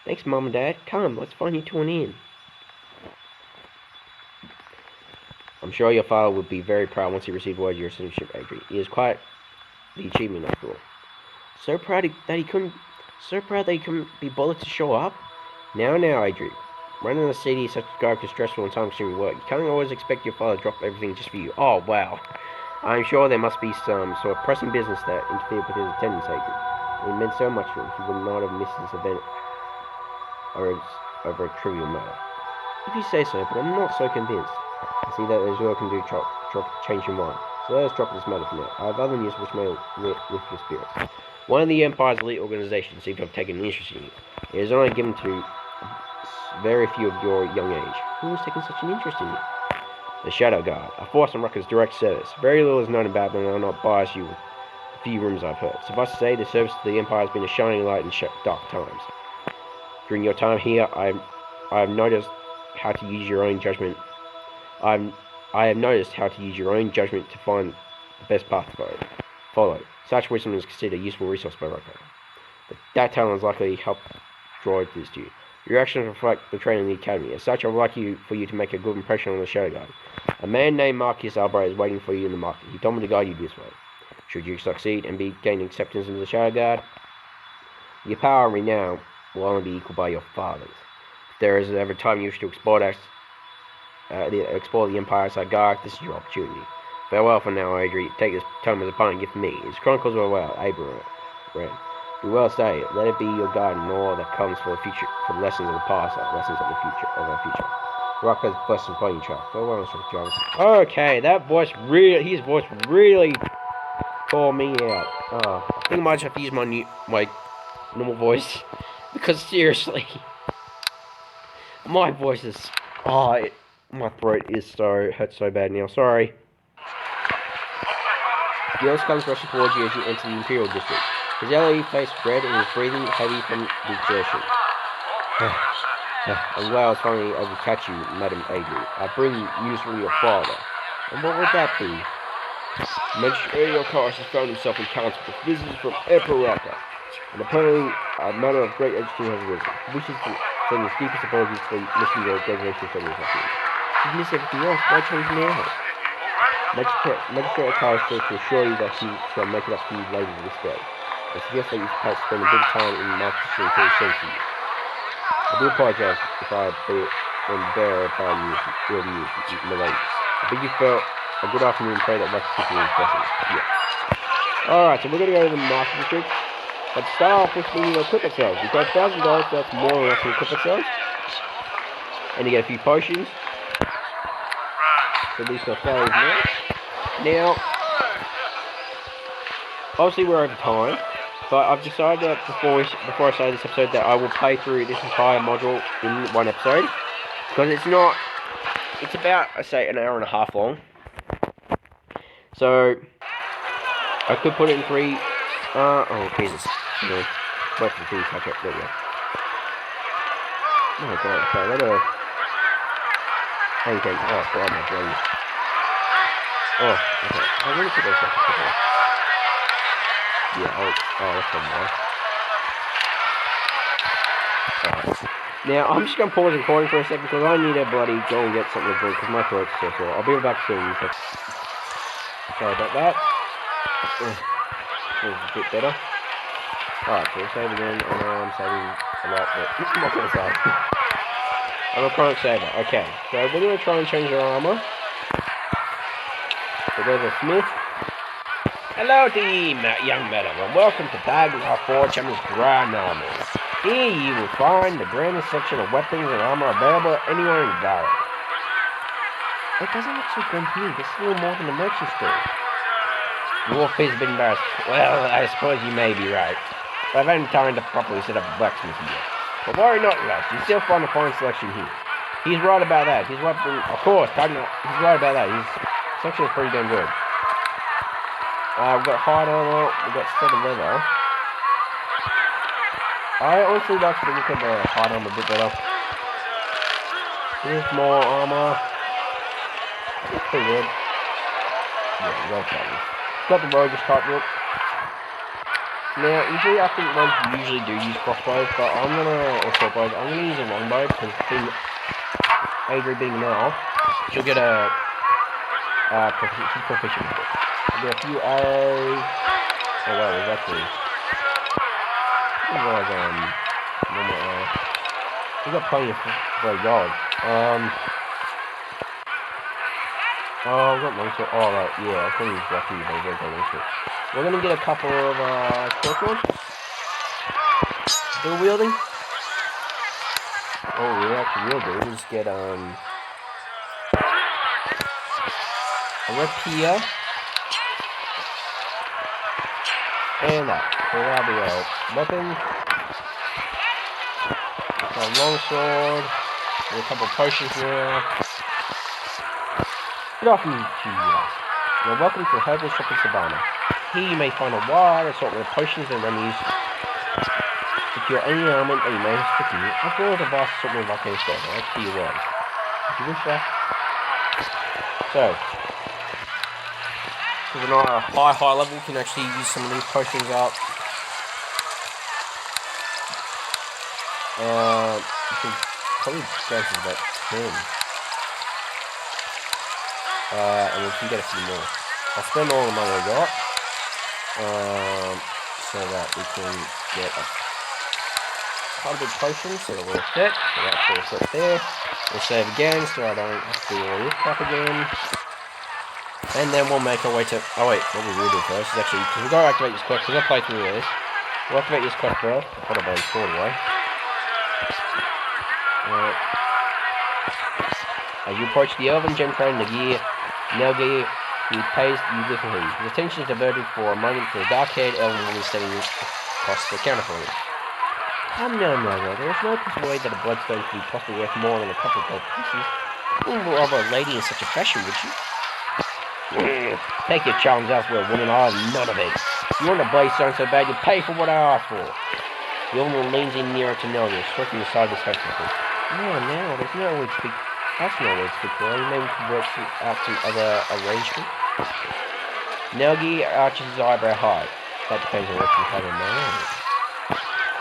Thanks, Mom and Dad. Come, let's find you two an inn. I'm sure your father would be very proud once he received word of your citizenship, Adri. It is quite the achievement after all. So proud that he couldn't be bothered to show up. Now, Adri. Running a city is such a garbage stressful and time-consuming work. You can't always expect your father to drop everything just for you. Oh, wow. I'm sure there must be some sort of pressing business that interfered with his attendance, Adri. It meant so much to him. He would not have missed this event over a trivial matter. If you say so, but I'm not so convinced. I see that there's all I can do to change your mind. So let us drop this matter for now. I have other news which may lift your spirits. One of the Empire's elite organizations seems to have taken an interest in you. It is only given to very few of your young age. Who has taken such an interest in you? The Shadow Guard, a force on Rucker's direct service. Very little is known about them, and I'll not bias you with the few rumors I've heard. Suffice to say, the service to the Empire has been a shining light in dark times. During your time here, I have noticed how to use your own judgment. I have noticed how to use your own judgment to find the best path to follow. Such wisdom is considered a useful resource by Rucker. But that talent has likely helped draw this to you. Your actions reflect the training in the academy. As such, I would like for you to make a good impression on the Shadow Guard. A man named Marcus Albright is waiting for you in the market. He told me to guide you this way. Should you succeed and gain acceptance into the Shadow Guard, your power and renown will only be equal by your father's. If there is ever time you wish to explore the Empire outside Garth, this is your opportunity. Farewell for now, Adri. Take this tome as a parting gift from me. Its chronicles are well, Abraham. Be well stay. Let it be your guide in all that comes for the future, for the lessons of the past, lessons of the future, of our future. Rocco's blessings upon you, child. Farewell, Mr. Jarvis. Okay, his voice really tore me out. I think I might just have to use my normal voice, because seriously, my voice is, my throat hurts so bad now. Sorry. Gilles comes rushing towards you as you enter the Imperial District. His yellow face red and his breathing heavy from the exertion. I'm glad I was finally able to catch you, Madam Adri. I bring news from your father. And what would that be? Magistrate Elkaris has found himself in council with visitors from Emperor Raka, and apparently a matter of great urgency has arisen. He wishes to send his deepest apologies for missing your graduation ceremony this afternoon. He's missed everything else. Why change now? Magistrate Elkaris says to assure you that he shall make it up to you later this day. I suggest that you perhaps spend a bit of time in Marcus until he sends you. I do apologize if I have been bearer of bad news, ill news, my lady. I think you felt a good afternoon and pray that luck keep you in blessings. Yeah. Alright, so we're going to go to the Master District. But to start off with, we need to equip ourselves. We've got $1,000, so that's more than enough to equip ourselves. And to get a few potions. So at least our flowers now. Now, obviously we're over time, but I've decided that before I say this episode that I will play through this entire module in one episode, because it's about, I say, an hour and a half long. So, I could put it in 3, oh Jesus, no, wait for the 3 catch up, there we go. Oh god, okay, let her, okay, oh god, my brain. Oh, okay, I really put those up. Yeah, that's one more. Alright. Now, I'm just going to pause recording for a second because I need to bloody go and get something to drink because my throat's so sore. I'll be back soon. So. Sorry about that. Feels a bit better. Alright, so we'll save again. I know I'm saving a lot, but I'm not going to save. I'm a chronic saver. Okay, so we're going to try and change our armor. So there's a smith. Hello to ye, young madam, and welcome to Bagging Our Fortune's Grand Army. Here you will find the grandest section of weapons and armor available anywhere in Garrett. It doesn't look so grim to me. This is a little more than a merchant store. The wolf is a bit embarrassed. Well, I suppose you may be right. But I've had time to properly set up a blacksmith yet. But worry not less. You still find a fine selection here. He's right about that. His weapon, of course, he's right about that. His selection is pretty damn good. We've got hard armor, we've got set of leather. I honestly like to look at the hard armor a bit better. Here's more armor. It's pretty good. Yeah, well done. Got the roguish type look. Now, usually I think ones usually do use crossbows, but I'm gonna use a longbow because Adri being an elf, she'll get a proficient with it. I'll get a few arrows. Oh wow, there's actually normal arrows. We've got plenty of gold. Oh, I've got longsword. Oh right, yeah, I couldn't use lucky, but I've got longsword. We're gonna get a couple of short dual wielding. Oh, we actually will do. We'll just get a rapier and that. So that'll be a weapon. A longsword. A couple of potions now. Good afternoon to you guys. Well, welcome to the Herbal Shop in Savannah. Here you may find a wide assortment of potions and remedies to cure any ailment that you may have stricken you, as well as a vast assortment of arcane spells. I'll see you words. If you wish that. So, because we're not at a high level, we can actually use some of these potions up. You can probably go to about 10. And we can get a few more. I'll spend all the money I got, so that we can get quite a big potion, so that we're all set. So that's all set there. We'll save again, so I don't have to do all this crap again. And then we'll make our way to, oh wait, what we will do first is actually, because we've got to activate this quest, because I'll play through this. We'll activate this quest first. I'll put a bloody sword away. As you approach the elven gem train, Nelgi, he pays you little heed. His attention is diverted for a moment to the dark-haired elven woman standing across the counter for him. No, there is no possible way that a bloodstone could be possibly worth more than a couple of gold pieces. You wouldn't rob a lady in such a fashion, would you? Take your charms elsewhere, woman. I have none of it. You want a blaze stone so bad, you pay for what I asked for. The old woman leans in nearer to Nelgi, stroking the side of his face with him. No, there's no way to speak. That's no way to speak for you. Maybe we can work out some other arrangement. Nelgi arches his eyebrow high. That depends on what you have in mind.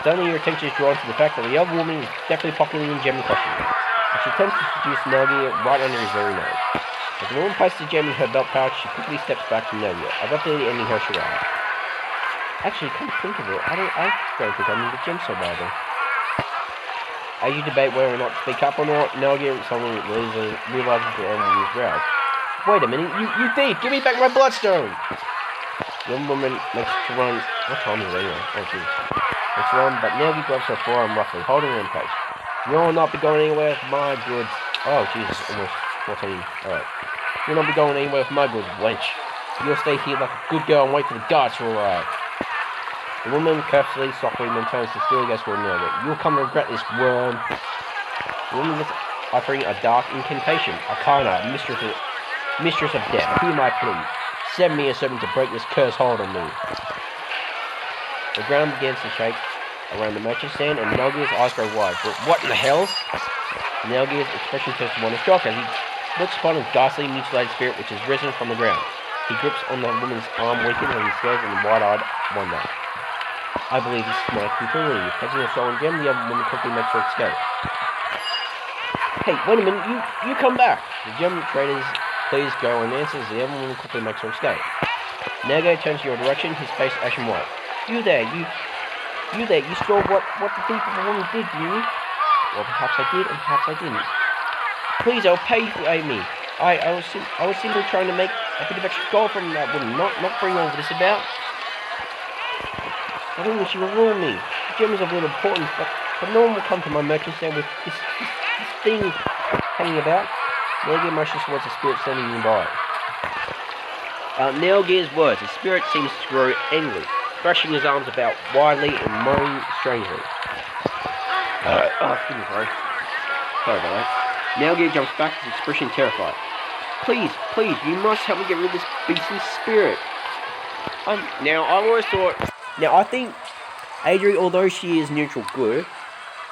Suddenly your attention is drawn to the fact that the old woman is definitely pocketing the gem in question. And she attempts to seduce Nelgi right under his very nose. As the woman places the gem in her belt pouch, she quickly steps back from Nelgi, abruptly ending her charade. Actually, come to think of it, I don't think I need the gem so badly. As you debate whether or not to speak up or not, Nelgi suddenly realizes the end of his brows. Wait a minute, you thief! Give me back my bloodstone! The young woman makes to run. What time is it anyway? Oh jeez. Makes to run, but Nelgi grabs her forearm roughly, holding her in place. You'll not be going anywhere with my goods. Oh Jesus, almost 14. Alright. You'll not be going anywhere with my goods, wench. You'll stay here like a good girl and wait for the guards to arrive. The woman curses softly and then turns to steal against Lord Nerva. You'll come to regret this, worm. The woman is uttering a dark incantation. Arcana, mistress of death, hear my plea. Send me a servant to break this cursed hold on me. The ground begins to shake around the merchant stand, and Nelgear's eyes go wide. But what in the hell? Nelgear's expression turns to one of shock as he looks upon a ghastly, mutilated spirit which has risen from the ground. He grips on the woman's arm, weakened, and he stares in wide-eyed wonder. I believe this is my completely. Taking a stolen gem, the other woman quickly makes her escape. Hey, wait a minute, you come back! The gem traders please go and answers. The other woman quickly makes her escape. Nerga turns to your direction, his face ashen white. You there, you saw what the thief of a woman did, didn't you? Well, perhaps I did, and perhaps I didn't. Please, I'll pay you for me. I was simply trying to make a bit of extra gold from that woman, not bring all this about. I don't think she will ruin me. The gem is of little importance, but no one will come to my merchant stand with this thing hanging about. Nelgear motions towards the spirit standing nearby. Nelgear's words, the spirit seems to grow angry, thrashing his arms about wildly and moaning strangely. Excuse me, sorry. Sorry about that. Nelgear jumps back, his expression terrified. Please, you must help me get rid of this beastly spirit. I think Adri, although she is neutral good,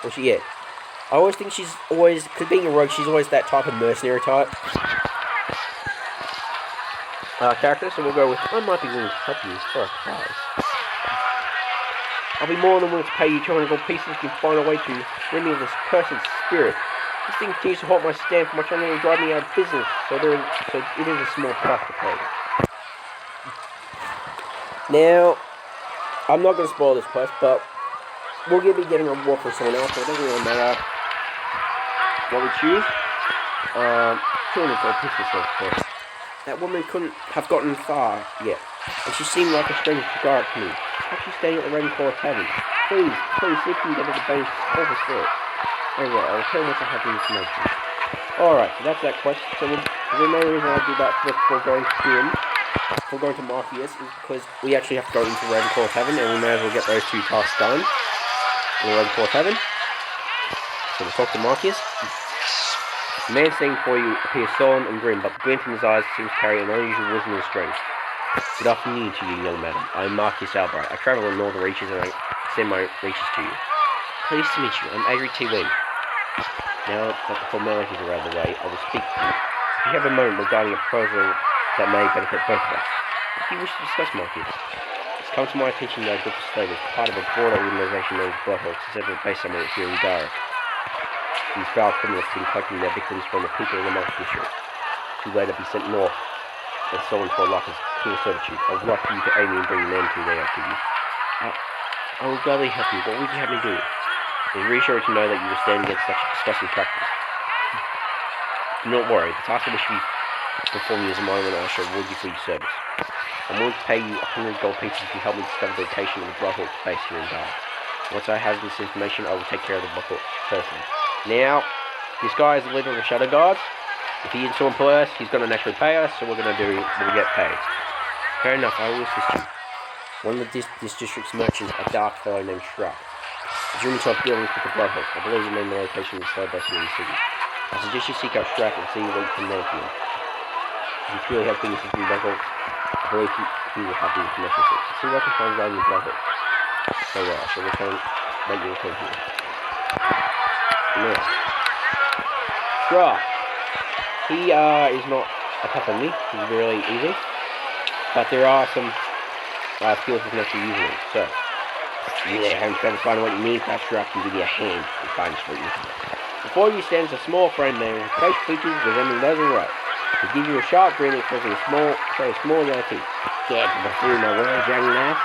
I always think she's always, because being a rogue, she's always that type of mercenary type character, so we'll go with, I might be willing to help you for a prize. I'll be more than willing to pay you 200 gold pieces if you can find a way to rid me of this cursed spirit. This thing continues to halt my stand for my trying to drive me out of business, so it is a small price to pay. Now, I'm not going to spoil this quest, but we'll be getting a reward for someone else, so it doesn't really matter what we choose. 200 gold pieces, of course. That woman couldn't have gotten far yet, and she seemed like a stranger to guard to me. Perhaps she's staying at the Ravenclaw Tavern. Please, see if you can get her to base over there. Very well, I'll tell you once I have the information. Alright, so that's that quest. So the main reason I do that before going to Marcius is because we actually have to go into Ravenclaw Tavern, and we may as well get those two tasks done in the Ravenclaw Tavern. So we'll talk to Marcius. The man standing before you appears solemn and grim, but the glint in his eyes seems to carry an unusual wisdom and strength. Good afternoon to you, young madam. I am Marcius Albright. I travel in all the reaches, and I send my reaches to you. Pleased to meet you. I'm Adri T. Lee. Now that the formalities are out of the way, I will speak to you. If you have a moment regarding a proposal that may benefit both of us, what do you wish to discuss, Marcius? It's come to my attention that a group of slaves, part of a broader organization known as Bloodhawks, is set up based somewhere here in Garrick. These foul criminals have been collecting their victims from the people of the Monk District, who later be sent north and sold into a life of cruel servitude. I would like for you to aid me in bringing them to their activities. I will gladly help you. What would you have me do? It is reassuring to know that you will stand against such a disgusting practice. Do not worry, the task I wish you perform you is a minor, and I shall reward you for your service. I'm willing to pay you 100 gold pieces if you help me discover the location of the Bloodhawks base here in Dark. Once I have this information, I will take care of the Bloodhawks personally. Now, this guy is the leader of the Shadow Guards. If he is to employ us, he's going to naturally pay us, so we'll get paid. Fair enough, I will assist you. One of this district's merchants, a dark fellow named Shrub, is rumored to have dealings with the Bloodhawks. I believe the name of the location is slave base here in the city. I suggest you seek out Shrub and see what you can learn from him. If you truly have things to do with Bloodhawks, I believe he will have the information. So see what I can find regarding the Bloodhawks. So well, I shall make you return here. Now, Shrub. He is not a tough enemy. He's really easy. But there are some skills we can actually use him. So, having spent to find what you need, perhaps Shrub can give you a hand in finding what you need. Before you stands a small frame man with facial features resembling those of a rat. He gives you a sharp grin exposing a small yellow teeth. Get the buffoon, my words, young lass.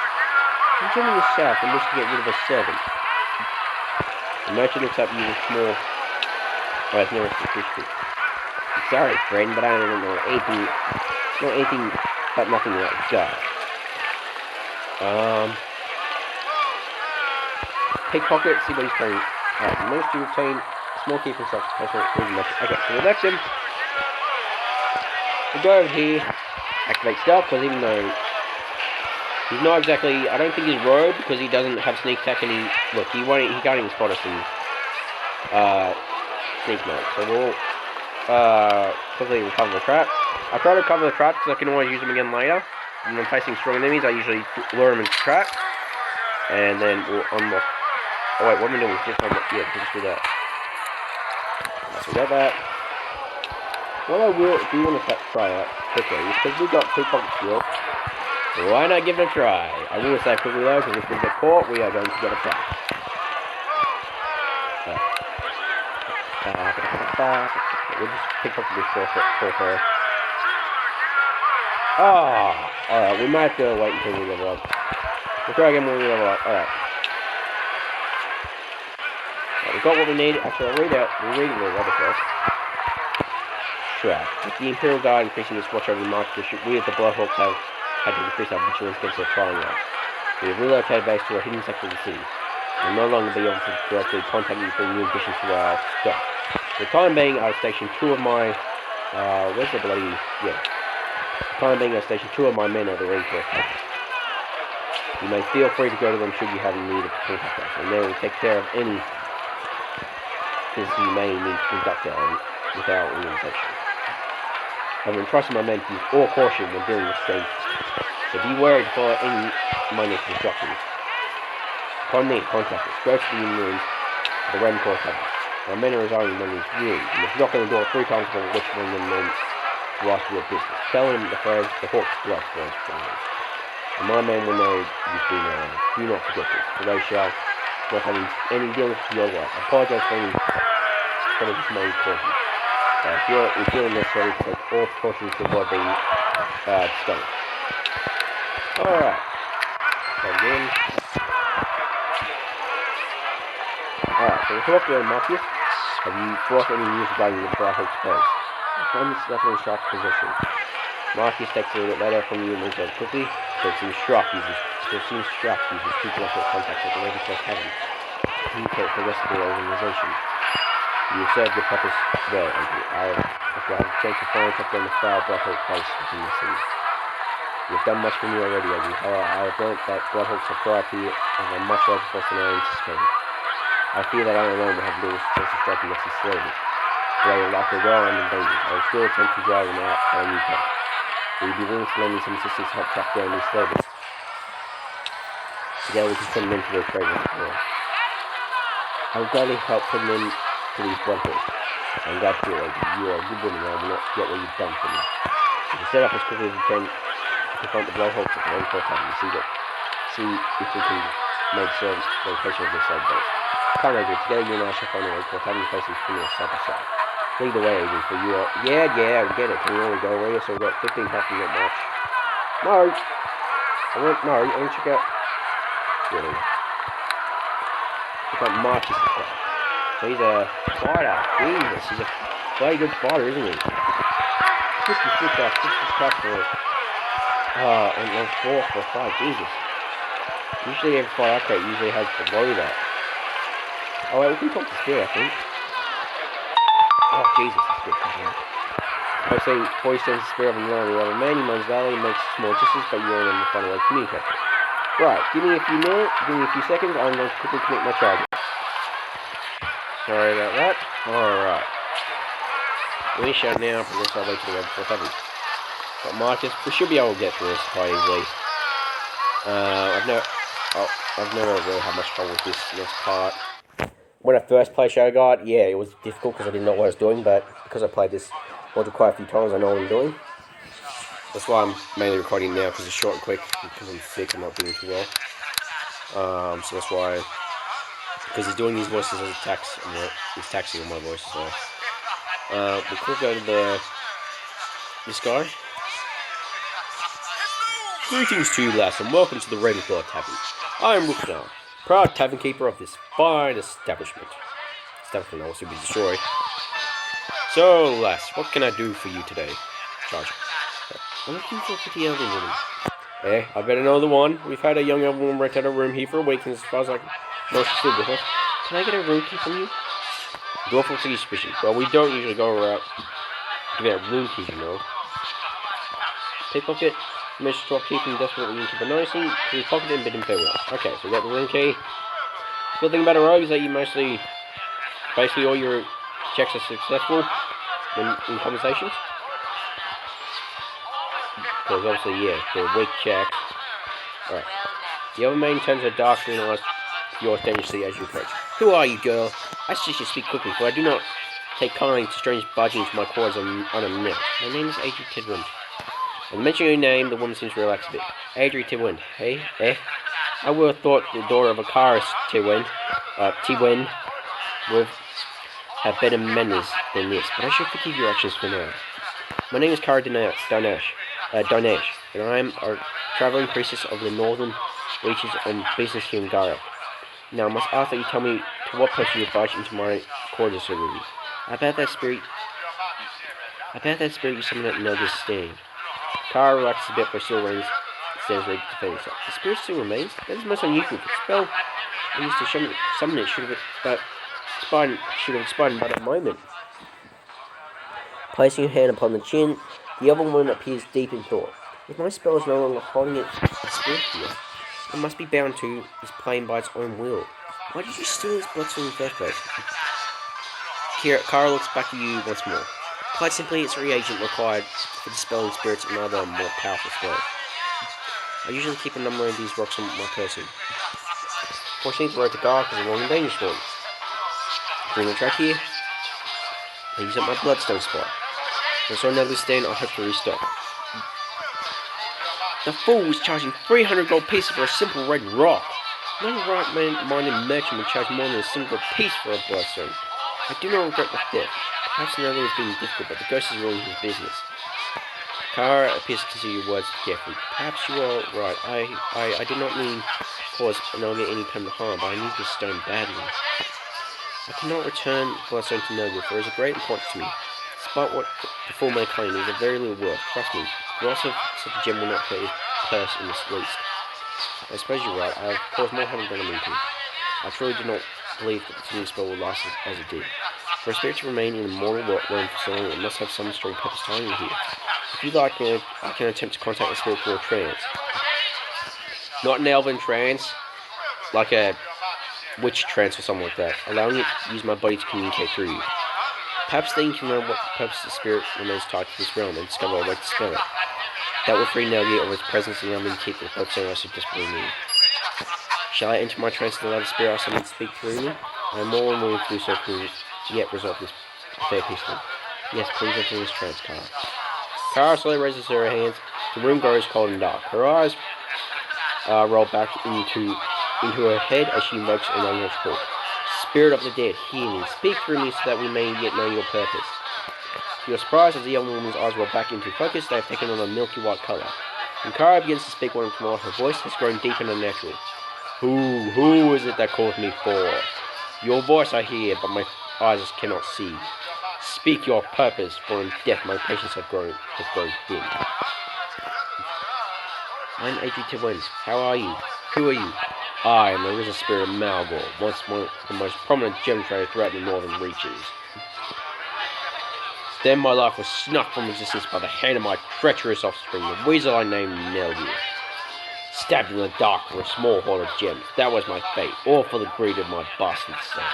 Concerning yourself and wish to get rid of a servant. The merchant looks up at you with small... Oh, it's never suspicious. Sorry, friend, but I don't know anything... Not anything but nothing like God. Pickpocket, see what he's carrying. Alright, he managed to obtain a small key for himself. Okay, so we'll next him. We'll go over here. activate stealth, because even though he's not exactly, I don't think he's rogue, because he doesn't have sneak attack, and he can't even spot us in sneak mode. So we'll quickly recover the trap. I try to recover the trap because I can always use them again later. When I'm facing strong enemies, I usually lure them into trap, and then we'll unlock. Oh wait, what am I doing? Just unlock. Yeah, just do that. So we got that. What I will do want to try out quickly is because we got pickpocket skill. Why not give it a try? I will say quickly though, because if we get caught, we are going to get a trap. We'll just pickpocket this for first. Oh, alright, we might have to wait until we level up. We'll try again when we level up. Alright. We got what we need. Actually, I'll read it the letter first. Trap. With the Imperial Guard increasing its watch over the market district, we at the Bloodhawks have had to increase our vigilance against their firing rate. We have relocated base to a hidden sector of the city. We will no longer be able to directly contact you for new additions to our stock. For the time being, I've stationed two of my... where's the bloody... yeah. For the time being, I've stationed two of my men at the reinforced post. You may feel free to go to them should you have need to contact us, and they will take care of any business you may need to conduct with our organization. I've entrusted my men to use all caution when dealing with strangers, so be wary to follow any minor instructions. Upon need, contact us. Go to the rooms of the Red Court Tavern. My men are residing in one of these rooms. You must knock on the door 3 times before which one of them men to ask your business. Tell them the phrase, the Hawk's blood flows from you. And my men will know you've been around. Do not forget this, for they shall not have any dealings with your life. I apologize for any this may cause you. We feel necessary to take all precautions to avoid being discovered. Alright. So again. Alright, so we'll talk to Marcus. Have you brought any news regarding the Bloodhawk's place? I find this definitely Shark's position. Marcus takes a little bit later from you and moves over quickly. So it seems Shark uses two Bloodhawk contacts at the Red Court Tavern to communicate with the rest of the organization. You served your purpose well, Andrew. I have a chance to finally track down the foul Bloodhawk place within the city. You have done much for me already, Andrew. However, I have learned that Bloodhawks are prior to you and have a much larger force than I anticipated. I fear that I alone will have little success in striking next to slavers, but I will likely well and in danger. I will still attempt to drive them out by a new path. Will you be willing to lend me some assistance to help track down these slavers? Together we can put an end to their craving for war. I will gladly help put an end to these Bloodhawks. I'm glad to hear that you are a good woman and I will not forget what you've done for me. We can set up as quickly as we can to confront the Bloodhawks at the Red Court Tavern and see if we can make certain location of this slave base. Come over, together you and I shall find a Red Court Tavern facing criminals side by side. Lead the way, Adrian, for you are... Yeah, we get it. Can we only go away? So we've got 15 health and not much. No! I want to check out... Really? Check out Marcus' stuff. So he's a fighter. Jesus, he's a very good fighter, isn't he? 56 off, 56 plus for... and 4 for 5, Jesus. Usually every fight I create usually has below that. Oh wait, we can talk to Spirit, I think. Oh Jesus, that's good. I say, before he sends the Spirit of the other man, he mines Valley, makes small distance, but you're on the final way to communicate. Right, give me a few minutes, give me a few seconds, I'm going to quickly commit my charge. Sorry about that. Alright. We shall now progress our way to the Red Court Tavern. Got Marcus, we should be able to get through this quite easily. I've never really had much trouble with this part. When I first played Shadow Guard, yeah, it was difficult because I didn't know what I was doing, but because I played this module quite a few times, I know what I'm doing. That's why I'm mainly recording now, because it's short and quick, because I'm sick and not doing too well. So that's why, because he's doing these voices as a tax, he's taxing on my voice, so. We could go to this guy. Greetings to you, lass, and welcome to the Ravenclaw Tavern. I am Rooknar, proud tavern keeper of this fine establishment. Establishment also be destroyed. So, lass, what can I do for you today? Charge. I'm looking for a pretty elderly woman. Eh, I better know the one. We've had a young elderly woman rent out a room here for a week, and as far as I know, she's still with us. Can I get a room key from you? Dwarf suspicion. Well, we don't usually go around giving out room keys, you know. pickpocket. Managed to stop keeping desperately into the noticing. So we pocket it and bid him farewell. Okay, so we got the room key. Good thing about a rogue is that you mostly, basically all your checks are successful in conversations. Because obviously, yeah, they're weak checks. Alright. The other main turns her dark green eyes yours dangerously as you approach. Who are you, girl? I suggest you speak quickly, for I do not take kind to strange budging into my quarters unannounced. My name is Adri Tidwin. And mentioning your name, the woman seems to relax a bit. Adri Tidwin, hey? I would have thought the daughter of a Karis Tidwin would have better manners than this, but I should forgive your actions for now. My name is Kara Dinesh, and I am a travelling priestess of the northern reaches on business here in Gara. Now I must ask that you tell me to what purpose you have barged into my quarters so rudely. About that spirit you summoned at Nelga's stand. Kara relaxes a bit but still stands ready to defend himself. The spirit still remains? That is most unusual. The spell I used to summon it should have expired by that moment. Placing her hand upon the chin, the other woman appears deep in thought. If my spell is no longer holding it a spirit here, it must be bound to this plane by its own will. Why did you steal this bloodstone in the first place? Kara looks back at you once more. Quite simply, it's a reagent required for dispelling spirits and other more powerful spells. I usually keep a number of these rocks on my person. Fortunately, the road to Gark is a long and dangerous one. During the track here, I use up my bloodstone spot. When I saw another stand, I hope to restock. The fool was charging 300 gold pieces for a simple red rock. No right-minded merchant would charge more than a single piece for a bloodstone. I do not regret the theft. Perhaps another was being difficult, but the ghost is ruining his business. Kara appears to consider your words carefully. Perhaps you are right. I did not mean to cause Noga any permanent harm, but I need this stone badly. I cannot return bloodstone to Noga, for it is of great importance to me. Despite what the full may claim, it is of very little worth. Trust me. The loss of such a gem will not hurt his purse in the least. I suppose you're right. I have caused more harm than I mean to. I truly do not believe that the continuing spell will last as it did. For a spirit to remain in the mortal realm for so long, it must have some strong purpose tying it here. If you like, I can attempt to contact the spirit through a trance. Not an elven trance, like a witch trance or something like that, allowing it to use my body to communicate through you. Perhaps then you can learn what purpose the spirit remains tied to this realm and discover a way to spell it. That will free Nelgi of its presence and allow me to keep the bloodstone I so desperately need. Shall I enter my trance and allow the spirit I summon to speak through me? I am more than willing to do so to yet resolve this affair peacefully. Yes, please enter this trance, Kara. Kara slowly raises her hands. The room grows cold and dark. Her eyes roll back into her head as she invokes an unknown call. Spirit of the dead, hear me. Speak through me so that we may yet know your purpose. To your surprise, as the young woman's eyes roll back into focus, they have taken on a milky white colour. When Kara begins to speak once more, her voice has grown deep and unnatural. Who is it that calls me for? Your voice I hear, but my eyes cannot see. Speak your purpose, for in death my patience has grown thin. I'm Adri Tidwin. How are you? Who are you? I am the risen spirit of Malgor, once more the most prominent gem trader throughout the northern reaches. Then my life was snuffed from existence by the hand of my treacherous offspring, the weasel I named Nelgi. Stabbed in the dark for a small hoard of gems. That was my fate, all for the greed of my bastard son.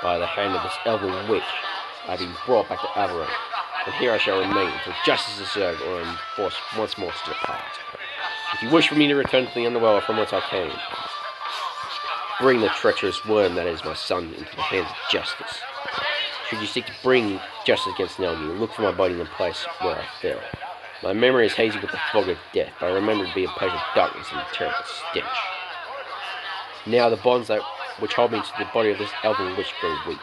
By the hand of this elven witch, I have been brought back to Averon, and here I shall remain until justice is served or I am forced once more to depart. If you wish for me to return to the underworld from whence I came, bring the treacherous worm that is my son into the hands of justice. Should you seek to bring justice against Nelgi, look for my body in the place where I fell. My memory is hazy with the fog of death, but I remember it to be a place of darkness and a terrible stench. Now the bonds which hold me to the body of this elven witch grow weak,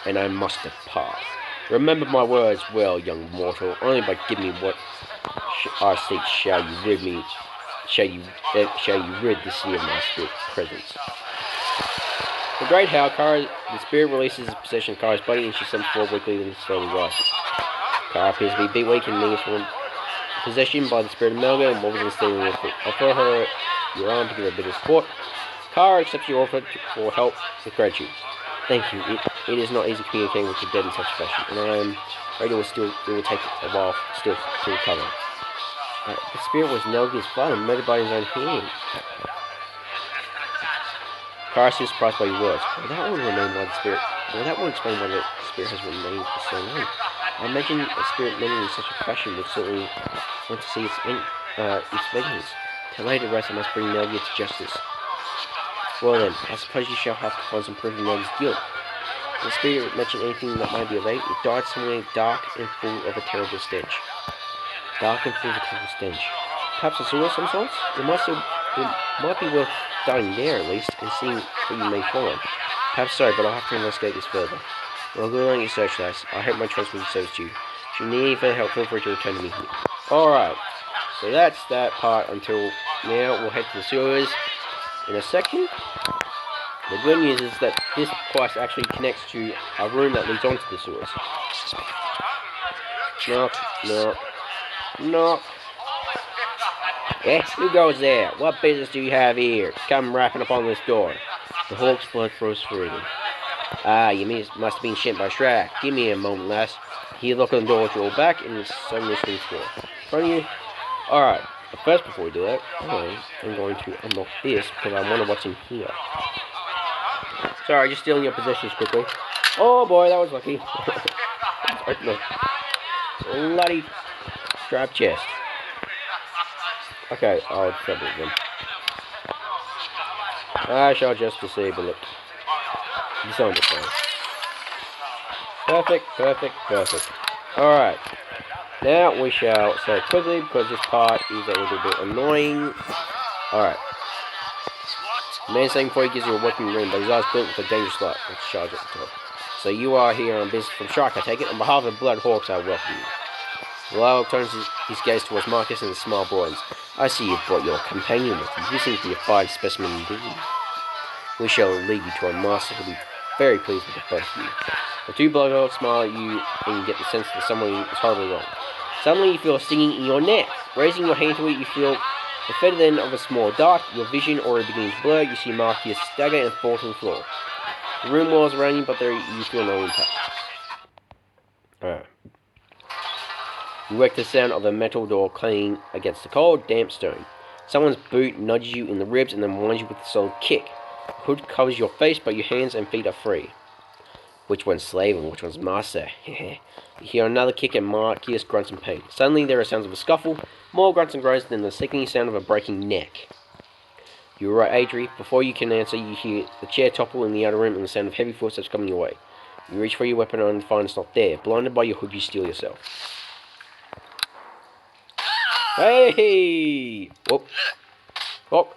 and I must depart. Remember my words well, young mortal. Only by giving me what I seek shall you rid the city of my spirit presence. The great howl, Kara, the spirit releases its possession of Kara's body, and she slumps forward weakly and slowly rises. Kara appears to be a bit weak and leaves from possession by the spirit of Melga and wobbles and standing on her feet. Offer her your arm to give her a bit of support. Kara accepts your offer for help with gratitude. Thank you. It is not easy communicating with the dead in such fashion, and I am afraid it will take a while still to recover. The spirit was Nelgi's father, murdered by his own hand. Karis is surprised by your words. Well, that will remain why the spirit. Well, that will explain why the spirit has remained for so long. I imagine a spirit mending in such a fashion would certainly want to see its vengeance. To lay to rest, I must bring Nelgi to justice. Well then, I suppose you shall have to find some proof of Nelgi's guilt. The spirit mentioned anything that might be of aid. It died somewhere dark and full of a terrible stench. Dark and full of a terrible stench. Perhaps a sewer of some sorts? It might be worth starting there at least, and seeing what you may find. Perhaps so, but I'll have to investigate this further. Well, good on your search, lass. I hope my choice will be service to you. If you need any further help, feel free to return to me here. Alright, so that's that part until now. We'll head to the sewers in a second. The good news is that this quest actually connects to a room that leads onto the sewers. Knock, knock, knock. Eh, who goes there? What business do you have here? Come rapping upon this door. The Hawk's blood froze through them. Ah, you must have been sent by Shrek. Give me a moment, lass. He looked at the door, draw back, and suddenly swings forward. In front of you. Alright, but first before we do that, I'm going to unlock this because I wonder what's in here. Sorry, just stealing your possessions quickly. Oh boy, that was lucky. Let's open the bloody strap chest. Okay, I'll trouble them. I shall just disable it. Disarm it, sorry. Perfect, perfect, perfect. Alright. Now we shall say it quickly because this part is a little bit annoying. Alright. The man saying before he gives you a weapon ring, but his eyes glint with a dangerous light. Let's charge at the top. So you are here on business from Shark, I take it. On behalf of the Blood Hawks, I welcome you. Lyle turns his gaze towards Marcus and the smile broadens. I see you've brought your companion with you. You seem to be a fine specimen indeed. We shall lead you to our master, who will be very pleased with the both of you. The two Blood Hawks smile at you, and you get the sense that someone is horribly wrong. Suddenly you feel a stinging in your neck. Raising your hand to it, you feel the feathered end of a small dart. Your vision already begins to blur. You see Marcus stagger and fall to the floor. The room walls around you, but there you feel no impact. Alright. You wake to the sound of a metal door clanging against the cold, damp stone. Someone's boot nudges you in the ribs and then winds you with a solid kick. The hood covers your face, but your hands and feet are free. Which one's slave and which one's master? You hear another kick and Marcus grunts in pain. Suddenly there are sounds of a scuffle, more grunts and groans than the sickening sound of a breaking neck. You're right, Adri. Before you can answer, you hear the chair topple in the other room and the sound of heavy footsteps coming your way. You reach for your weapon and find it's not there. Blinded by your hood, you steal yourself. Hey! Whoop. Whoop.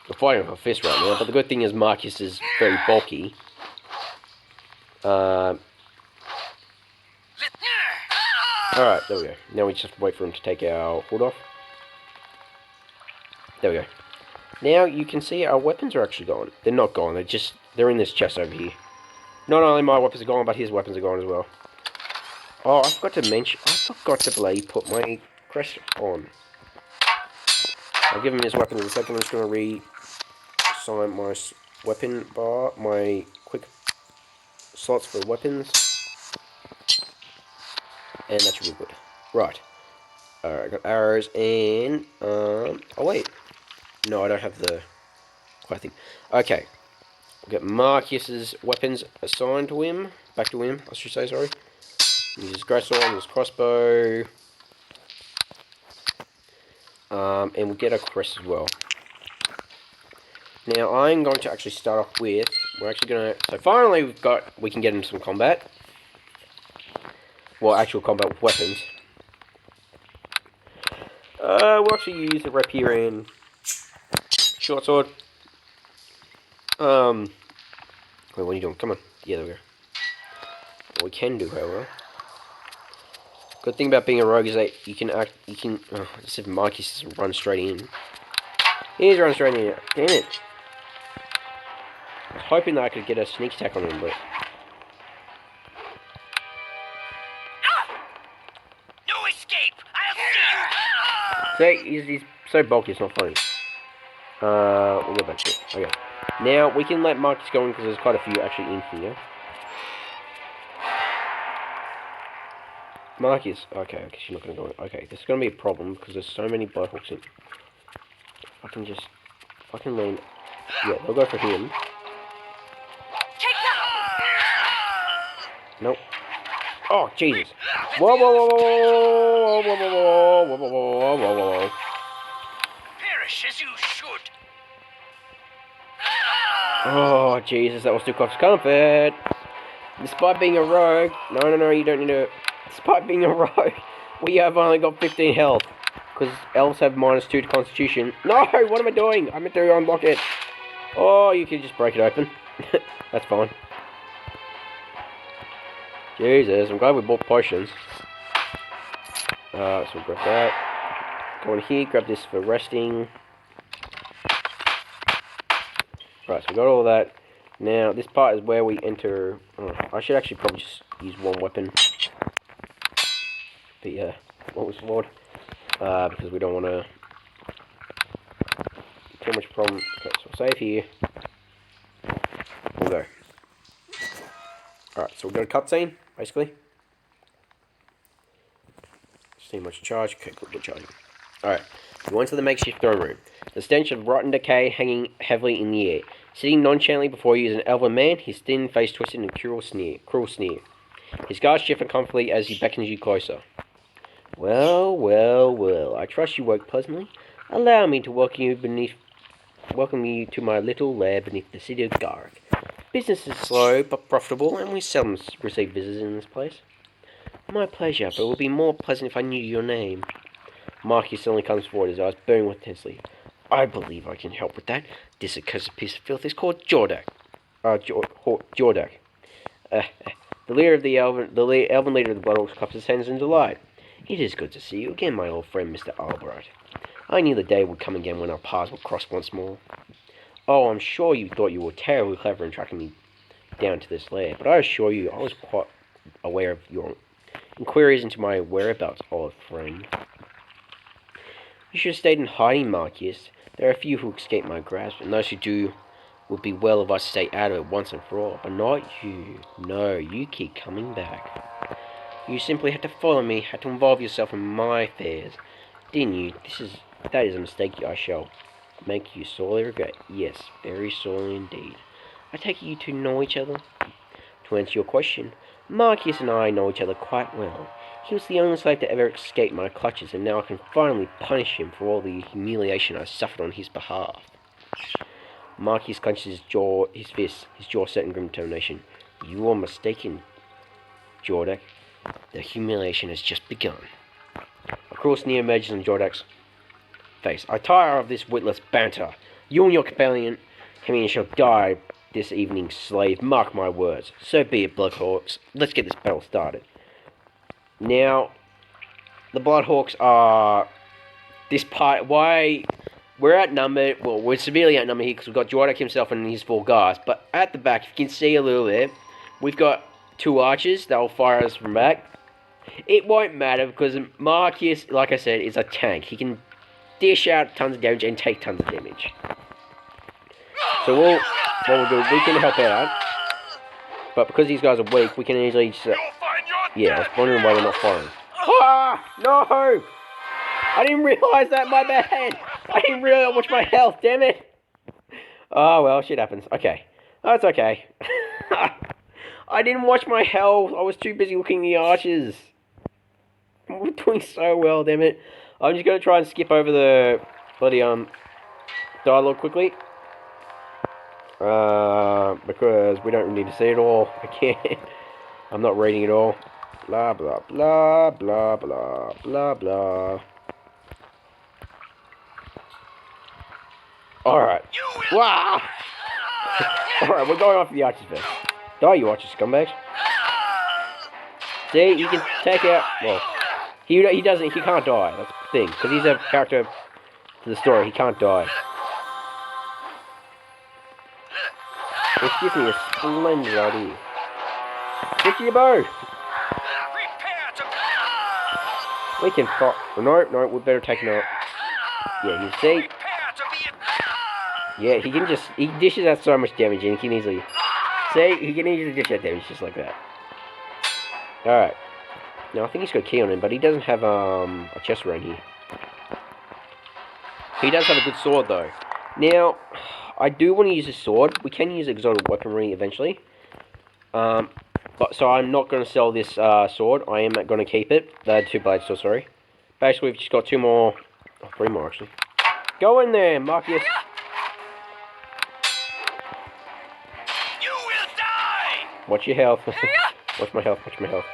We're fighting with a fist right now, but the good thing is Marcus is very bulky. Alright, there we go. Now we just have to wait for him to take our hood off. There we go. Now you can see our weapons are actually gone. They're not gone, they're in this chest over here. Not only my weapons are gone, but his weapons are gone as well. Oh, I forgot to bloody put my crest on. I'll give him his weapons in a second. I'm just going to reassign my weapon bar, my quick slots for weapons. And that should be good. Right. Alright, I got arrows and, oh wait. No, I don't have the quite thing. Okay. We'll get Marcus's weapons assigned to him. Back to him, I should say, sorry. Use his greatsword and his crossbow. And we'll get a crest as well. Now, I'm going to actually start off with... So finally, we can get into some combat. Well, actual combat with weapons. We'll actually use the rapier and short sword. Wait, what are you doing? Come on. Yeah, there we go. What we can do, however... Good thing about being a rogue is that you can just if Marcus just run straight in. He's running straight in. Damn it. I was hoping that I could get a sneak attack on him, but... No escape! See, he's so bulky, it's not funny. We'll go back to it. Okay. Now, we can let Marcus go in because there's quite a few actually in here. Marcus. Okay, she's not going to go in. Okay, this is going to be a problem because there's so many Bloodhawks in. I can just... I can lean... Yeah, they'll go for him. Take that! Nope. Oh, Jesus. Whoa, whoa, whoa, whoa, whoa, whoa, whoa, whoa, whoa, whoa, whoa, whoa. Perish as you should. Oh, Jesus, that was too close to comfort. Despite being a rogue... No, you don't need to... Despite being a rogue, we have only got 15 health. Because elves have -2 to constitution. No, what am I doing? I meant to unlock it. Oh, you can just break it open. That's fine. Jesus, I'm glad we bought potions. So we'll grab that. Go in here, grab this for resting. Right, so we got all that. Now, this part is where we enter... Oh, I should actually probably just use one weapon. But yeah, what was sword? Because we don't want to... Too much problem. Okay, so we'll save here. We'll go. Alright, so we've got a cutscene, basically. See much charge. Okay, cool, get charging. Alright, we went to the makeshift throne room. The stench of rotten decay hanging heavily in the air. Sitting nonchalantly before you is an elven man, his thin face twisted in a cruel sneer. His guards shift uncomfortably as he beckons you closer. Well, I trust you woke pleasantly. Allow me to welcome you to my little lair beneath the city of Garrick. Business is slow but profitable, and we seldom receive visitors in this place. My pleasure, but it would be more pleasant if I knew your name. Marcus suddenly comes forward, his eyes burning with intensity. I believe I can help with that. This accursed piece of filth is called Jordak. Jordak. The leader of the elven leader of the Bloodhawks claps his hands in delight. It is good to see you again, my old friend, Mr. Albright. I knew the day would come again when our paths would cross once more. Oh, I'm sure you thought you were terribly clever in tracking me down to this lair, but I assure you I was quite aware of your inquiries into my whereabouts, old friend. You should have stayed in hiding, Marcus. There are a few who escape my grasp, and those who do would be well of us to stay out of it once and for all, but not you. No, you keep coming back. You simply had to follow me, had to involve yourself in my affairs, didn't you? That is a mistake I shall make you sorely regret. Yes, very sorely indeed. I take it you two know each other? To answer your question, Marcus and I know each other quite well. He was the only slave to ever escape my clutches, and now I can finally punish him for all the humiliation I suffered on his behalf. Marcus clenches his jaw set in grim determination. You are mistaken, Jordak. The humiliation has just begun. A cruel sneer emerges on Jordak's face. I tire of this witless banter. You and your companion shall die this evening, slave. Mark my words. So be it, Bloodhawks. Let's get this battle started. Now, the Bloodhawks are... This part... Why... We're outnumbered. Well, we're severely outnumbered here because we've got Jordak himself and his 4 guards. But at the back, if you can see a little bit, we've got 2 archers that will fire us from back. It won't matter because Marcus, like I said, is a tank. He can dish out tons of damage and take tons of damage. So what we'll do, we can help out. But because these guys are weak, we can easily just... yeah, I was wondering why they're not firing. Ah! No! I didn't realise that, my bad! I didn't really watch my health, damn it! Oh, well, shit happens. Okay. That's okay. I didn't watch my health. I was too busy looking at the archers. We're doing so well, damn it. I'm just going to try and skip over the bloody dialogue quickly. Because we don't need to see it all. I can't. I'm not reading it all. Blah, blah, blah, blah, blah, blah, blah. Alright. Wow! Alright, we're going off the archers first. Die, you archer scumbags. See, you can take out... Well, he doesn't... He can't die. That's the thing. Because he's a character to the story. He can't die. This gives me a splendid idea. Stick to your bow! We can fight... No, we better take him out. Yeah, you see? Yeah, he dishes out so much damage and he can easily... See? He can easily dish out damage just like that. Alright. Now, I think he's got a key on him, but he doesn't have, a chest around here. He does have a good sword, though. Now, I do want to use his sword. We can use exotic weaponry eventually. So I'm not going to sell this, sword. I am going to keep it. 2 blades, so sorry. Basically, we've just got 2 more... Oh, 3 more, actually. Go in there, Marcus! You will die! Watch your health. Watch my health, watch my health.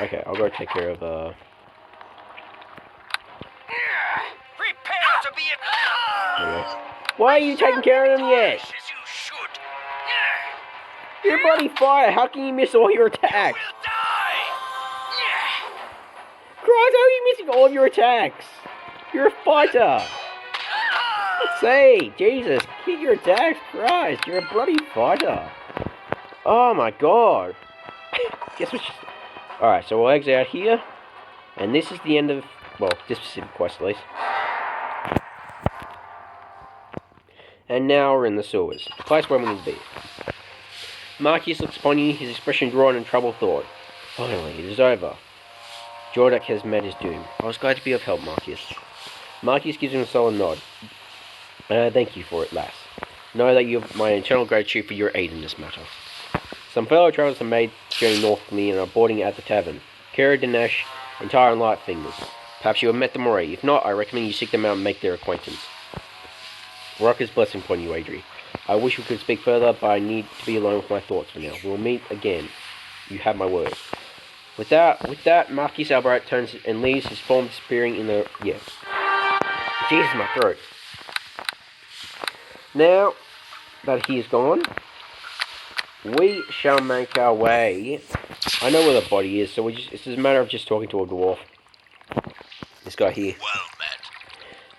Okay, I'll go take care of, Prepare to be Anyway. Why are you taking care of them yet? as you should. You're bloody fire. How can you miss all your attacks? Will die. Christ, how are you missing all of your attacks? You're a fighter. Say, Jesus, keep your attacks. Christ, you're a bloody fighter. Oh my god. Guess what? Alright, so we'll exit out here. And this is the end of, well, this specific quest at least. And now we're in the sewers. The place where we need to be. Marcus looks upon you, his expression drawn in troubled thought. Finally, it is over. Jordak has met his doom. I was glad to be of help, Marcus. Marcus gives him a sullen nod. Thank you for it, lass. Know that you have my eternal gratitude for your aid in this matter. Some fellow travellers have made the journey north with me and are boarding at the tavern. Kara, Dinesh, and Tyre and Lightfingers. Perhaps you have met them already. If not, I recommend you seek them out and make their acquaintance. Rock is blessing upon you, Adri. I wish we could speak further, but I need to be alone with my thoughts for now. We'll meet again. You have my word. With that, Marcus Albright turns and leaves, his form disappearing in the... Yeah. Jesus, my throat. Now that he is gone, we shall make our way. I know where the body is, so it's a matter of just talking to a dwarf. This guy here. Well met.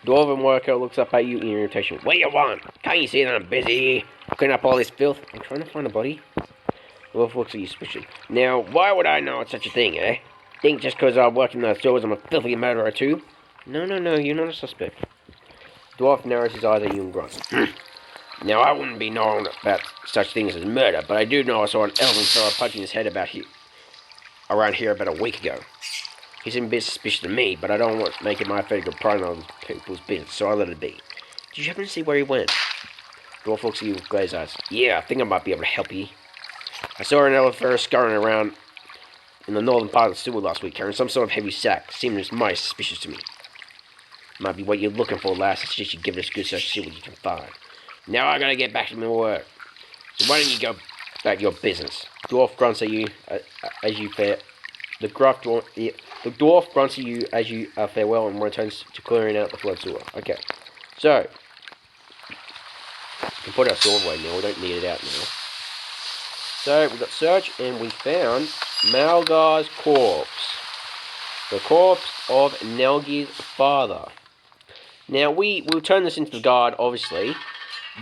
Dwarven worker looks up at you in irritation. What do you want? Can't you see that I'm busy cleaning up all this filth? I'm trying to find a body. Dwarf looks at you suspiciously. Now, why would I know it's such a thing, eh? Think just because I work in the stores I'm a filthy murderer too? No, you're not a suspect. Dwarf narrows his eyes at you and grunts. Now, I wouldn't be known about such things as murder, but I do know I saw an elven fella punching his head around here about a week ago. He seemed a bit suspicious to me, but I don't want to make it my affair to go prying on people's business, so I let it be. Did you happen to see where he went? Dwarf looks at you with glazed eyes. Yeah, I think I might be able to help you. I saw an elven fella scurrying around in the northern part of the sewer last week, carrying some sort of heavy sack. Seemed mighty suspicious to me. Might be what you're looking for, lass. I suggest you give it a good search to see what you can find. Now I gotta get back to my work. So why don't you go about your business? Dwarf grunts at you as you fare. The dwarf grunts at you as you farewell and returns to clearing out the flood sewer. Okay, so we can put our sword away now. We don't need it out now. So we got search and we found Malgar's corpse, the corpse of Nelgi's father. Now we'll turn this into the guard, obviously.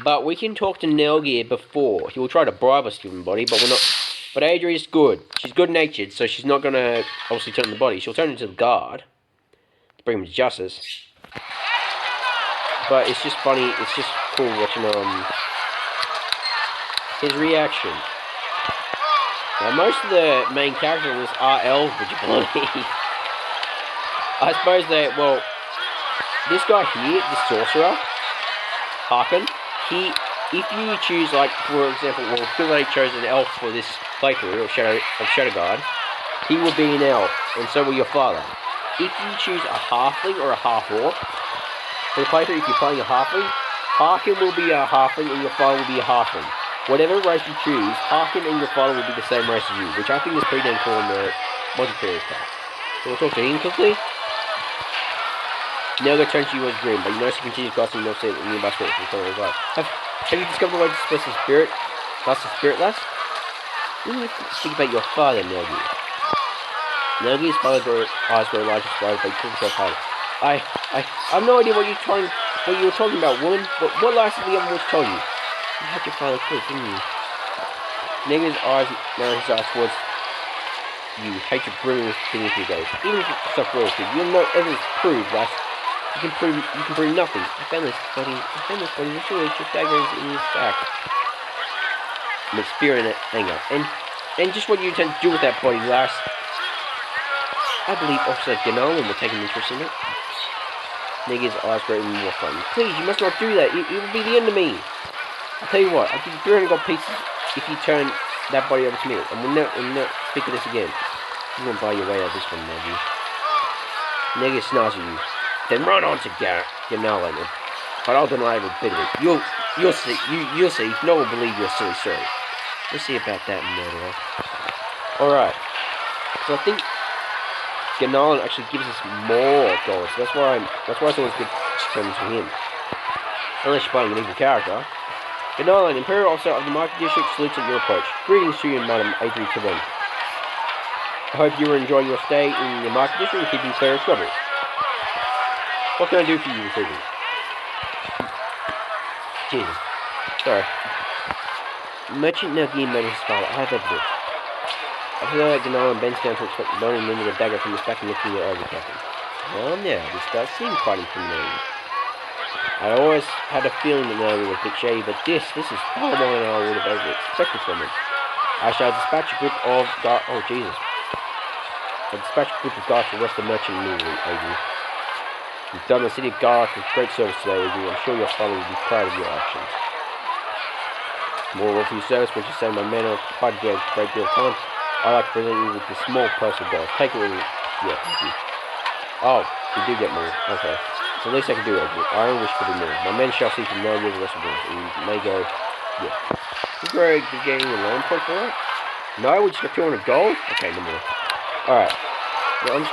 But we can talk to Nelgir before. He will try to bribe us to give him a body, but we're not. But Adri is good. She's good-natured, so she's not going to obviously turn the body. She'll turn into the guard to bring him to justice. But it's just funny. It's just cool watching his reaction. Now, most of the main characters in this are elves, would you believe? I suppose that, well, this guy here, this sorcerer, Harkin. If you choose, like, for example, well, because I chose an elf for this playthrough of Shadowguard, he will be an elf, and so will your father. If you choose a halfling or a half-orc, for the playthrough, if you're playing a halfling, Harkin will be a halfling and your father will be a halfling. Whatever race you choose, Harkin and your father will be the same race as you, which I think is pretty damn cool in the multiplayer stuff. So we'll talk to him quickly. Nelga turns to you as grim, but you notice he continues crossing the sea and nearby spirits from corner of his life. Have you discovered a way to disperse the spirit? That's the spirit, lass? When you speak about your father, Nelgi. Nelgi's father's eyes grow large and surprised, but he pulls himself harder. I have no idea what you were talking about, woman, but what lies did the other ones tell you? You had your father killed, didn't you? Nelgi's eyes narrow his eyes towards you, hatred brimming beneath your gaze. Even if it's self-loyalty, you'll know evidence proved, lass. You can prove nothing. I found this body. The sewage with daggers in his back. With fear and anger. And just what you intend to do with that body, lass. I believe Officer Ganalan will take an interest in it. Nigga's eyes grow even more fun. Please, you must not do that. It will be the end of me. I'll tell you what, I'll give you 300 gold pieces if you turn that body over to me. And we'll never speak of this again. I'm gonna buy your way out of this one, Maggie. Nigga snarls at you. Then run on to Ganalan. But I'll deny every bit of it. You'll see. You'll see. No one will believe your silly story. We'll see about that, murderer. Alright. So I think Ganalan actually gives us more gold. So that's why it's always good to turn to him. Unless you're playing an evil character. Ganalan, Imperial Officer of the Market District, salutes at your approach. Greetings to you, Madam Adri Tavern. I hope you are enjoying your stay in the Market District and keeping clear of trouble. What can I do for you this evening? Jesus. Sorry. Merchant Nagin made his father. I have evidence. After that, Ganalan bends down to expect the bone and then with a dagger from his back and lifting it over Captain. Well, now, this does seem quite intimidating. I always had a feeling that Naomi was a bit shady, but this is far more than I would have ever expected from him. I shall dispatch a group of guards. Oh, Jesus. I dispatch a group of guards to arrest the merchant immediately, Adrian. You've done the city of Garth with great service today, Adrian. I'm sure your father will be proud of your actions. Moreover, for your service, which you say my men are quite a great deal of time, I'd like to present you with this small purse of gold. Take it with you. Yeah, thank you. Oh, you do get more. Okay. It's the least I can do, Edward. I only wish for the more. My men shall see to know you the rest of the and you may go. Yeah. Great, you're getting a loan point for that? No, we just got 200 gold? Okay, no more. Alright. Well, I'm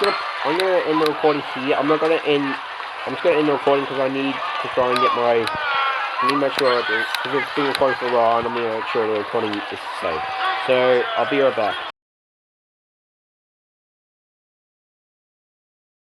gonna end the recording here. I'm just gonna end the recording because I need to try and get my. I need to make sure because it's been recording for a while and I'm gonna make sure the recording is saved. So I'll be right back.